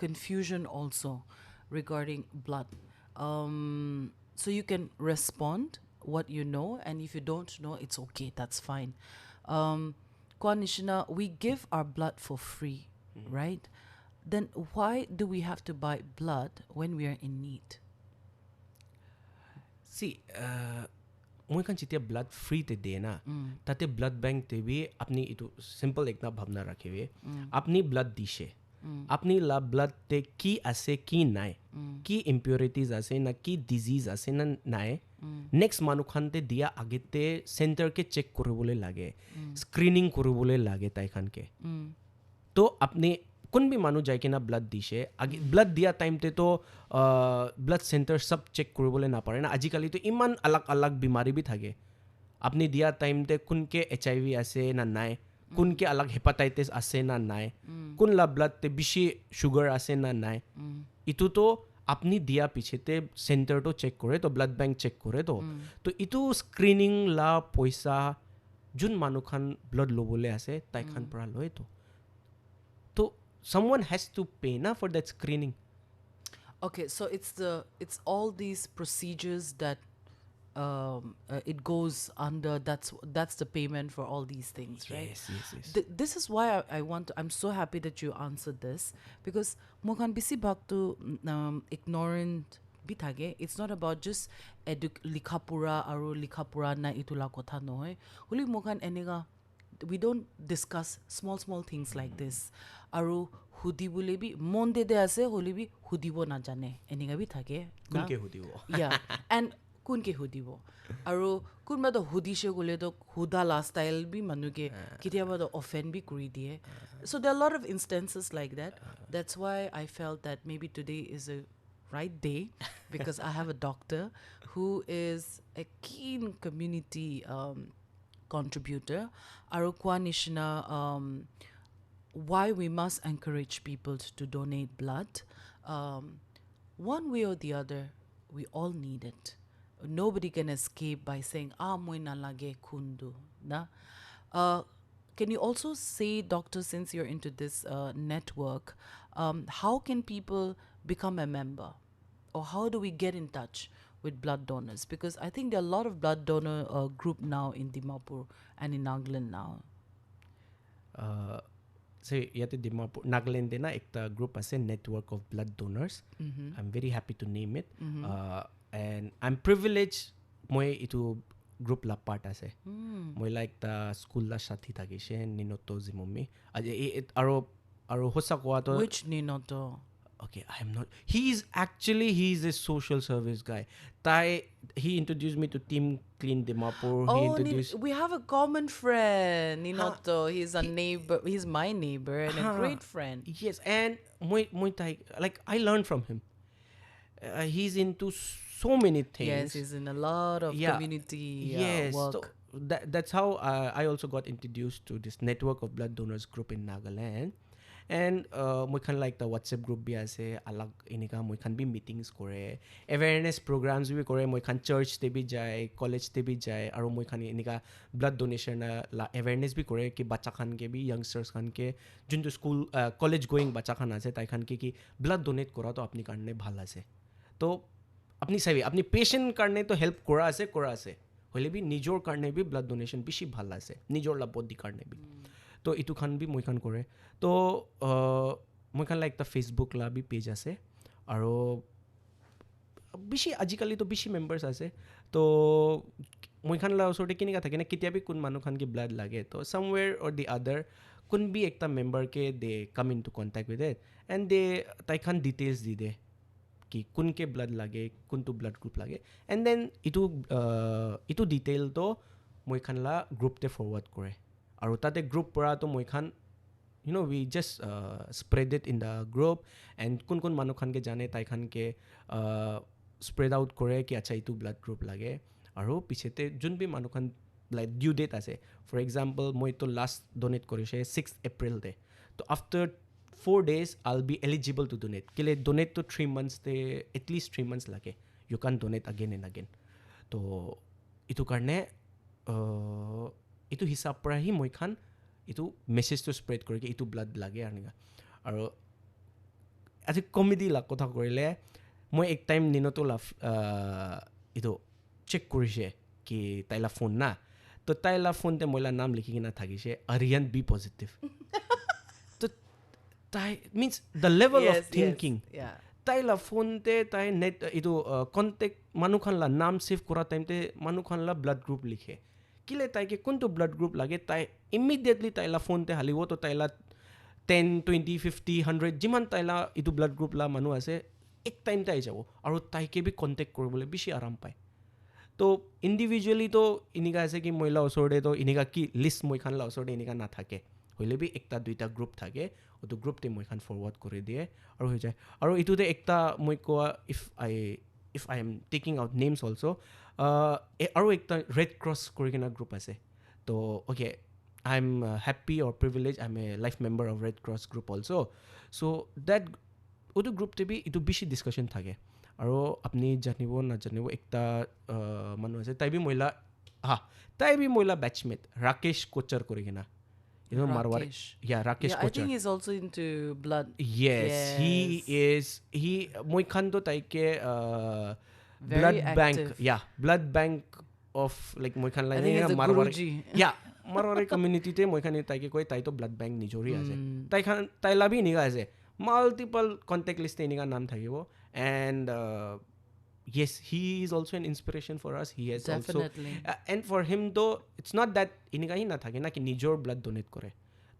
confusion also regarding blood. So you can respond what you know, and if you don't know, it's okay, that's fine. Kwa Nishina, we give our blood for free, right? Then why do we have to buy blood when we are in need? See, মই কান যেতিয়া blood ফ্ৰীতে দিয়ে না তাতে blood bank দেবি আপনি ইটো সিম্পল একটা ভাবনা রাখিবে আপনি ব্লাড দিছে আপনি লা ব্লাড তে কি আছে কি নাই কি ইম্পিউরিটিজ আছে না কি ডিজিজ আছে না নাই নেক্সট মানুখানতে দিয়া আগেতে সেন্টারকে চেক কৰিবলৈ লাগে স্ক্ৰিনিং কৰিবলৈ লাগে তাইখানকে তো আপনি কোন भी মানুহ যাই কিনা ব্লাড দিছে আগে ব্লাড দিয়া টাইমতে তো ব্লাড সেন্টার সব চেক কৰিবলৈ নাপাৰে না আজিকালি তো ইমান আলাগ আলাগ বিমাৰী বি থাকে আপনি দিয়া টাইমতে কোনকে HIV আছে না নাই কোনকে আলাগ হেপাটাইটিস আছে না নাই কোন লা ব্লাডতে বেশি সুগার আছে না নাই ইটো তো আপনি দিয়া পিছতে সেন্টার তো চেক করে তো ব্লাড ব্যাংক চেক করে তো ইটো স্ক্রিনিং লা পয়সা যোন মানুখান ব্লাড লবলে আছে তাইখান পৰা লয় তো someone has to pay na for that screening. Okay, so it's all these procedures that it goes under. That's the payment for all these things, right? Yes. This is why I'm so happy that you answered this, because mokan bisi bak to ignorant bitage. It's not about just likhapura aru likhapura na itula kotha noy. Holi mokan enega. We don't discuss small things like this. Aru hudi bole bi monde de ase holi bi hudibo na jane eniga bi thake kunke hudibo yeah and kunke hudibo aru kunba to hudishe gole to huda la style bi manuke kitia ba to offend bi kuri die so there are a lot of instances like that. That's why I felt that maybe today is a right day because I have a doctor who is a keen community contributor. Aru kwa nishina why we must encourage people to donate blood. One way or the other, we all need it. Nobody can escape by saying, moi na lage kundu. Na? Can you also say, doctor, since you're into this network, how can people become a member? Or how do we get in touch with blood donors? Because I think there are a lot of blood donor group now in Dimapur and in Nagaland now. So ইয়াতে ডিমাপুৰ নাগালেণ্ডে না একটা group আছে network of blood donors I am very happy to name it and I am privileged মই এইটো group লা part আছে মই like তা স্কুল লা সাথী থাকিছে নিনতো জিমমি আজি আৰু সঁচা কোৱাটো Which Ninoto? okay, I'm not. He's a social service guy. He introduced me to Team Clean Dimapur. He introduced. We have a common friend, Ninoto. He's a neighbor. He's my neighbor and a great friend. Yes, and like I learned from him. He's into so many things. Yes, he's in a lot of community work. So that's how I also got introduced to this network of blood donors group in Nagaland. And মই খান like the WhatsApp group বি আছে আলাগ এনেকা মই খান বি meetings কৰে এৱেৰনেছ প্ৰগ্ৰামছ বি কৰে মই খান চাৰ্চতে বি যায় কলেজতে বি যায় আৰু মই খান এনেকা ব্লাড ডোনেশ্যন এৱেৰনেছ বি কৰে কি বাচ্চা খানকে বি য়াংষ্টাৰ্ছ খানকে যোনটো স্কুল কলেজ গোয়িং বাচ্চা খান আছে তাই খানকে কি ব্লাড ডোনেট কৰাটো আপুনি কাৰণে ভাল আছে তো আপুনি চাবি আপুনি পেচেণ্ট কাৰণে তো হেল্প কৰা আছে হ'লে বি নিজৰ কাৰণে বি ব্লাড ডোনেশ্যন বেছি ভাল আছে নিজৰ বডি কাৰণে বি তো এইটো খান বি মই খান কৰে তো মই খান লাইক এটা ফেচবুক লা বি পেজ আছে আৰু বেছি আজিকালিতো বেছি মেম্বাৰ্ছ আছে তো মই খান লা ওচৰতে কেনেকুৱা থাকে না কেতিয়াবা কোন মানুহ খানকে ব্লাড লাগে তো চামৱেৰ অৰ দি আদাৰ কোন বি একটা মেম্বাৰকে they come in to contact with it and they তাই খান ডিটেইলছ দি দে কি কোনকে ব্লাড লাগে কোনটো ব্লাড গ্ৰুপ লাগে এণ্ড দেন এইটো ডিটেইলটো মই খান লা গ্ৰুপতে ফৰৱাৰ্ড কৰে আৰু তাতে গ্ৰুপ পৰাটো মই খান we just spread it in the group and কোন মানুহ খানকে জানে তাই খানকে spread out কৰে কি আচ্ছা এইটো ব্লাড গ্ৰুপ লাগে আৰু পিছতে যোন বি মানুহ খান লাইক ডিউ ডেট আছে ফৰ এক্সাম্পল মই তো লাষ্ট ডোনেট কৰিছে 6 এপ্ৰিলতে তো after 4 days I'll be eligible to donate কেলে donate to 3 months তে at least 3 months লাগে you can donate again and again তো এইটো কাৰণে এইটো হিচাপ পৰা হি মই খান এইটো মেছেজটো স্প্ৰেড কৰে কি এইটো ব্লাড লাগে আৰু আজি কমেডি লাগ কথা কৰিলে মই এক টাইম নিনতো এইটো চেক কৰিছে কি তাইলা ফোন না তো তাইলা ফোনতে মইলা নাম লিখি কিনা থাকিছে আৰিয়ান বি পজিটিভ তো তাই means the level of thinking তাইলা ফোনতে তাই নেট এইটো কণ্টেক্ট মানুহখনলা নাম ছেভ কৰা টাইমতে মানুহখনলা ব্লাড গ্ৰুপ লিখে কিলে তাইকে কোনটো ব্লাড গ্ৰুপ লাগে তাই ইমিডিয়েটলি তাইলা ফোনতে হালিব তো তাইলা 10, 20, 50, 100 যিমান তাইলা এইটো ব্লাড গ্ৰুপ লা মানুহ আছে এক টাইমতে আহি যাব আৰু তাইকে বি কণ্টেক্ট কৰিবলৈ বেছি আৰাম পায় তো ইণ্ডিভিজুৱেলি তো এনেকুৱা আছে কি মহিলা ওচৰতে তো এনেকুৱা কি লিষ্ট মই খান লা ওচৰতে এনেকুৱা নাথাকে হ'লে বি একটা দুইটা গ্ৰুপ থাকে তো গ্ৰুপতে মই খান ফৰৱাৰ্ড কৰি দিয়ে আৰু হৈ যায় আৰু এইটোতে একটা মই কোৱা if I am taking out names also আৰু একটা red cross কৰি কিনা গ্ৰুপ আছে তো okay I'm happy or privileged I'm a life member of red cross group also so that ওটো গ্ৰুপতে বি এইটো বেছি ডিছকাশ্যন থাকে আৰু আপুনি জানিব নাজানিব একটা মানুহ আছে তাই বি মহিলা বেটচমেট ৰাকেশ কোচাৰ কৰি কিনা Marwari. Yeah, Rakesh Kochar. I think he's also into blood. Yes. He is. Moi khando taike blood active. bank. Yeah, blood bank of like moi khan I think it's a Marwari. Guruji. Yeah, Marwari community te moi khan taike koi tai to blood bank nijori ase. Tai labi niga ase. Multiple contact list niga naam thakibo and yes, he is also an inspiration for us. He has Definitely. also and for him though it's not that inika hi na thake na ki nijor blood donate kore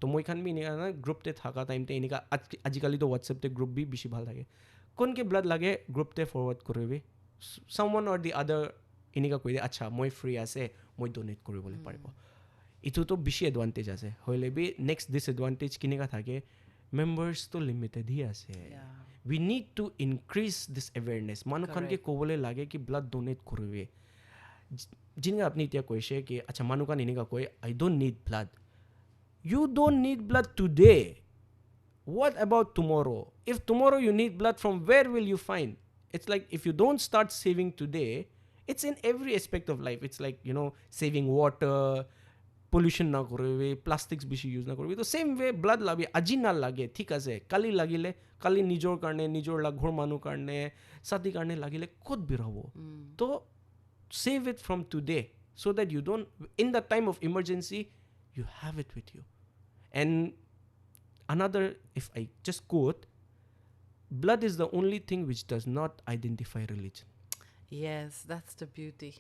to moi khan bi inika na group te thaka time te inika ajikali to WhatsApp te group bi bishi bhal thake kon ke blood lage group te forward koribe someone or the other inika koi de acha moi free ase moi donate koribole paribo itu to bishi advantage ase hoile bi next disadvantage kinika thake members to limited hi ase we need to increase this awareness manu khan ke kobole lage ki blood donate koribe jinga apni tia koise ki acha manu kan inika koi I don't need blood you don't need blood today what about tomorrow if tomorrow you need blood from where will you find it's like if you don't start saving today it's in every aspect of life it's like saving water pollution না করবে, plastics বেশি use না করবে। তো same way blood লাগবে, আজি না লাগে ঠিক আছে, কালি লাগিলে কালি নিজৰ কাৰণে, নিজৰ ঘৰ মানুহ কাৰণে, সাথী কাৰণে লাগিলে ক'ত বিৰ হ'ব। তো save it from today so that you don't, in the time of emergency, you have it with you. And another, if I just quote, blood is the only thing which does not identify religion. Yes, that's the beauty.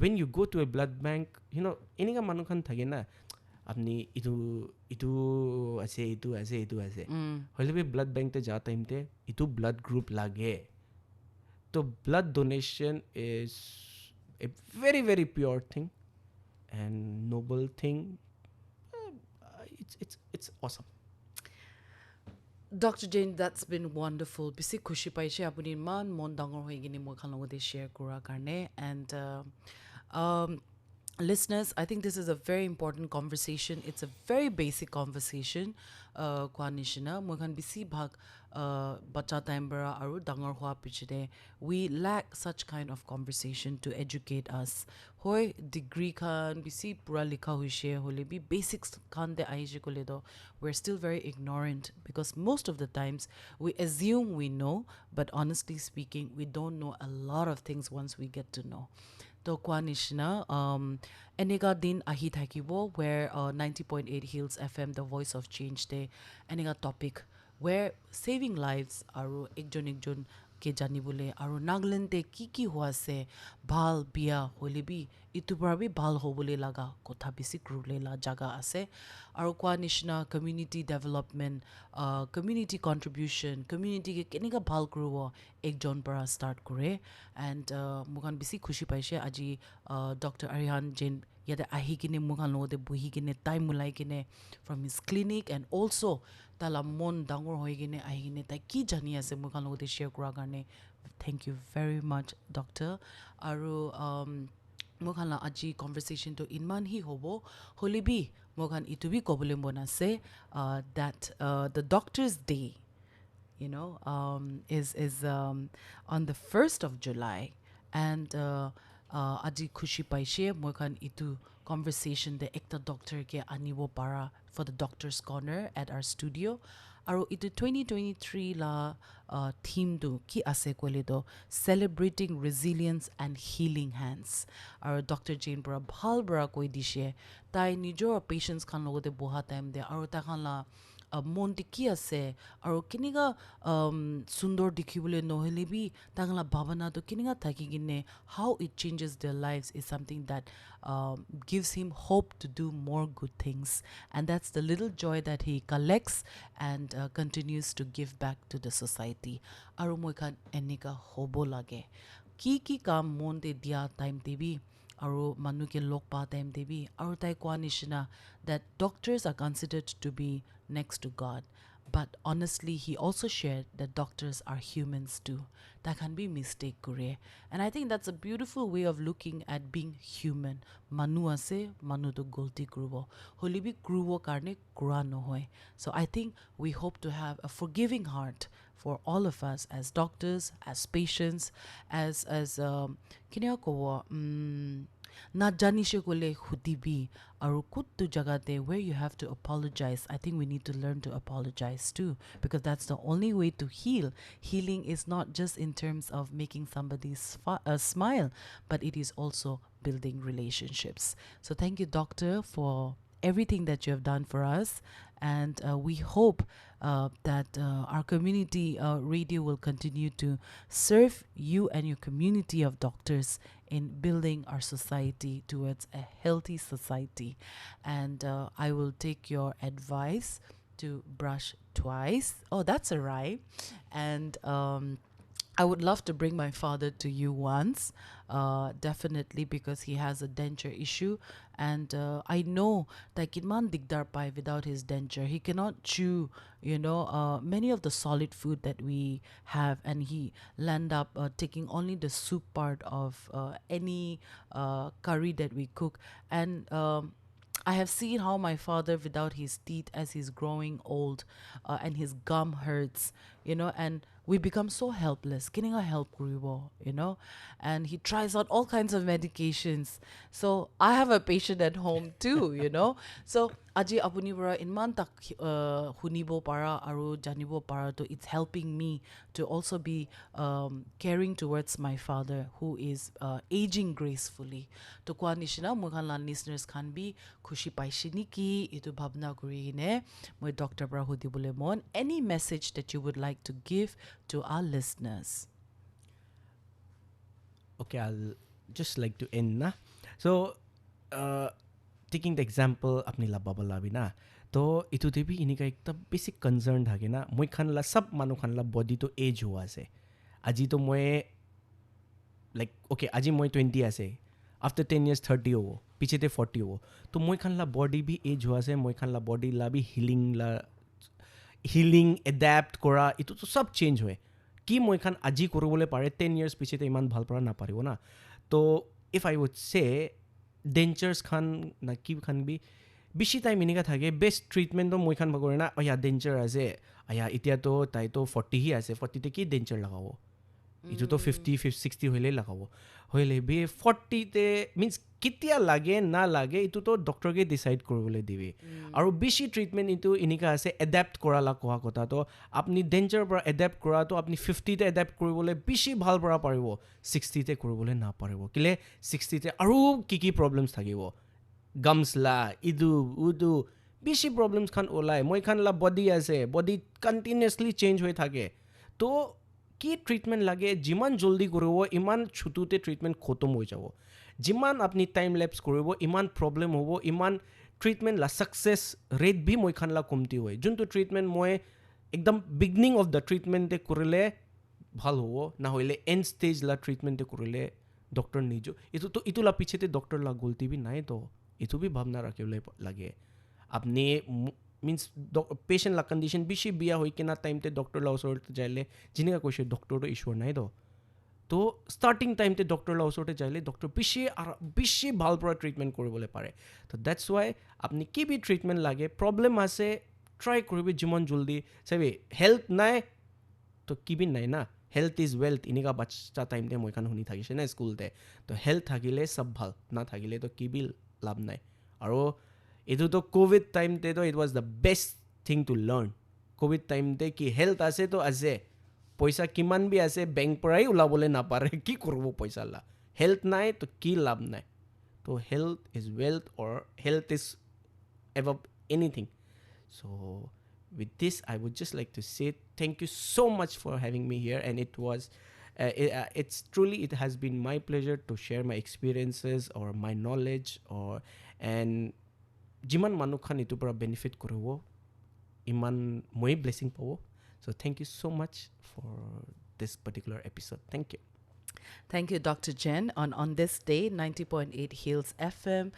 When you go to a blood bank, you know, এনেকা মানুহ খান থাকে না, আপনি ইটো ইটো আছে, ইটো আছে, ইটো আছে, হলে ব্লাড বেংকতে যা টাইমতে ইটো ব্লাড গ্ৰুপ লাগে। তো blood donation is a very very pure thing and noble thing. It's awesome. Dr. Jain, that's been wonderful. Bisi khushi paise apuni man mon dangor hoi gini moi khan logode share kura karne. And listeners, I think this is a very important conversation. It's a very basic conversation. Kwa nishina moi khan bisi bhag bacha time bara aru dangor hua pichide we lack such kind of conversation to educate us. Hoi degree khan bisi pura likha hoise hole bi basics khan de aije kole do we're still very ignorant, because most of the times we assume we know, but honestly speaking we don't know a lot of things once we get to know. To kwa nishna enega din ahi thakibo where 90.8 Hills FM, the voice of change de enega topic where saving lives aru ekjon ke janibole aru Nagaland te ki hua se bhal bia holibi itu barabi bhal hobole laga kotha bisi krule la jaga ase. Aru kwa nishna community development, community contribution, community ke kenega bhal krubo ekjon para start kore. And mukan bisi khushi paise aji Dr.Arihant Jain yade ahi kine mukan lode buhi kine time mulai kine from his clinic, and also tala mon dangor hoi kine ahi kine tai ki jani ase mukan lode share kura karne. Thank you very much, doctor. Aru mokhan la aji conversation to inman hi hobo holibi mokhan itu bi kobole mona se that the doctor's day, you know, is on the 1st of July. And aji khushi paise mokhan itu conversation de ekta doctor ke anibo para for the doctor's corner at our studio. Aru itu 2023 la theme do ki ase kole do celebrating resilience and healing hands. Aru Dr. Jain bra bhal bra koi dishe tai nijor patients khan logode boha time de aru ta khan la mon ki ase aru kiniga sundor dikhibole nohele bi tangla bhavana to kiniga thaki gine how it changes their lives is something that gives him hope to do more good things. And that's the little joy that he collects and continues to give back to the society. Aru moi khan enika hobo lage ki kam mon de dia time debi aru manu ke lok pa time debi aru tai kwa nishina that doctors are considered to be next to God. But honestly, he also shared that doctors are humans too. That can be mistake kure. And I think that's a beautiful way of looking at being human. Manu ase, manu to golti krubo. Holibi krubo karne kura no hoy. So I think we hope to have a forgiving heart for all of us as doctors, as patients, as kinya ko na janishe kole hudibi aru kuttu jagate where you have to apologize. I think we need to learn to apologize too, because that's the only way to heal. Healing is not just in terms of making somebody smile, but it is also building relationships. So thank you, doctor, for everything that you have done for us. And we hope that our community radio will continue to serve you and your community of doctors in building our society towards a healthy society. And I will take your advice to brush twice. Oh, that's a rhyme. And I would love to bring my father to you once, definitely, because he has a denture issue. And I know that Kidman digdar pai without his denture. He cannot chew, you know, many of the solid food that we have, and he land up taking only the soup part of any curry that we cook. And I have seen how my father, without his teeth, as he's growing old, and his gum hurts, and we become so helpless. Getting a help, and he tries out all kinds of medications. So I have a patient at home too, So aji apuni bara inman tak hunibo para aru janibo para, to it's helping me to also be caring towards my father, who is aging gracefully. To kwa nishina mukhan lan listeners can be khushi paishi niki itu bhabna kuri ne moi Dr. bara hudibole mon. Any message that you would like to give to our listeners? Okay, I'll just like to end na. So taking the example apni la baba la bina, to itu te bhi inika ekta basic concern thake na, moi khan la sab manu khan la body to age hua ase. Aji to moi like okay, aji moi 20 ase, after 10 years 30 hobo, piche te 40 hobo, to moi khan la body bhi age hua ase, moi khan la body la bhi healing adapt kora itu to sab change hoy. Ki moi khan aji korobole pare 10 years piche te iman bhal pora na paribo na. To if I would say dentures khan na ki khan bi bishi time inika thake, best treatment to moi khan bagore na, aya denture ase, aya itia to tai to 40 hi ase, 40 te ki denture lagabo, itu to 50 60 hoile lagabo, hoile be 40 te means kitia lage na lage itu to doctor ke decide koribole dibe. Aru bishi treatment itu inika ase adapt kora la koha kotha, to apni denture para adapt kora to apni 50 te adapt koribole bishi bhal para paribo, 60 te koribole na paribo, kile 60 te aru ki problems thakibo, gums la idu udu bishi problems khan olai. Moi khan la body ase, body continuously change hoi thake, to কি treatment লাগে যিমান জলদি কৰিব ইমান ছুটুতে treatment খতম হৈ যাব, যিমান আপনি টাইম ল্যাপস কৰিব ইমান প্ৰবলেম হ'ব, ইমান ট্রিটমেন্ট লা সাকসেস রেট ভি মই খান লা কমতি হয়। যোনটো ট্রিটমেন্ট মই একদম বিগনিং অফ দ্য ট্রিটমেন্টে কৰিলে ভাল হ'ব, না হইলে এন্ড স্টেজ লা ট্ৰিটমেন্টে কৰিলে ডক্টৰ নিজো ইটো লা পিছেতে ডক্টৰ লা গলতি ভি নাই, তো ইটো ভি ভাবনা ৰাখিবলৈ লাগে। আপনি means patient la condition bishi biya hoi ke na time te doctor la osor jaile jinika koise doctor to issue nai do, to starting time te doctor la osor jaile doctor bishi bhal pora treatment koribole pare. So that's why apni ki bi treatment lage problem ase try koribe jimon joldi sabe, health nai to ki bi nai na, health is wealth inika bacha time te moi kan huni thakise na school te, to health thakile sab bhal, na thakile to ki bi lab nai. Aro itu to covid time te to it was the best thing to learn. covid time te ki health ase to ase, paisa kiman bi ase bank parai ulabole na pare, ki korbo paisa la, health nai to ki lab nai. To health is wealth, or health is above anything. So with this I would just like to say thank you so much for having me here, and it was it's truly, it has been my pleasure to share my experiences or my knowledge, or and jiman manu khan itu para benefit koribo iman moi blessing pabo. So thank you so much for this particular episode. Thank you. Thank you, Dr. Jain. On this day, 90.8 Hills FM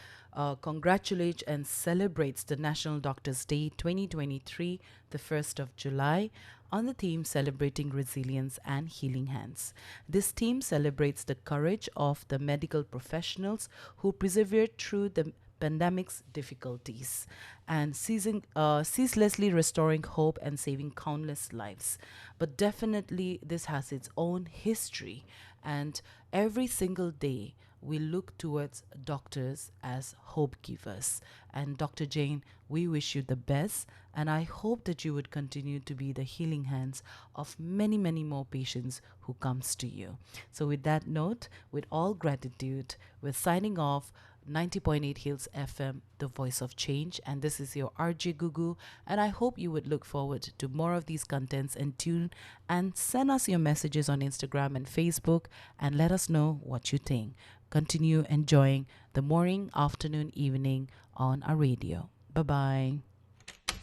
congratulates and celebrates the National Doctors Day 2023, the 1st of July, on the theme Celebrating Resilience and Healing Hands. This theme celebrates the courage of the medical professionals who persevered through the pandemic's difficulties and ceaselessly restoring hope and saving countless lives. But definitely this has its own history, and every single day we look towards doctors as hope givers. And Dr. Jain, we wish you the best, and I hope that you would continue to be the healing hands of many, many more patients who comes to you. So with that note, with all gratitude, we're signing off. 90.8 Hills FM, the voice of change, and this is your RJ Gugu, and I hope you would look forward to more of these contents and tune and send us your messages on Instagram and Facebook and let us know what you think. Continue enjoying the morning, afternoon, evening on our radio. Bye-bye.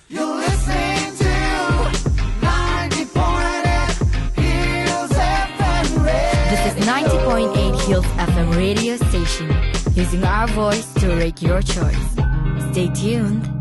You're listening to 90.8 Hills FM Radio. This is 90.8 Hills FM radio station, using our voice to rate your choice. Stay tuned.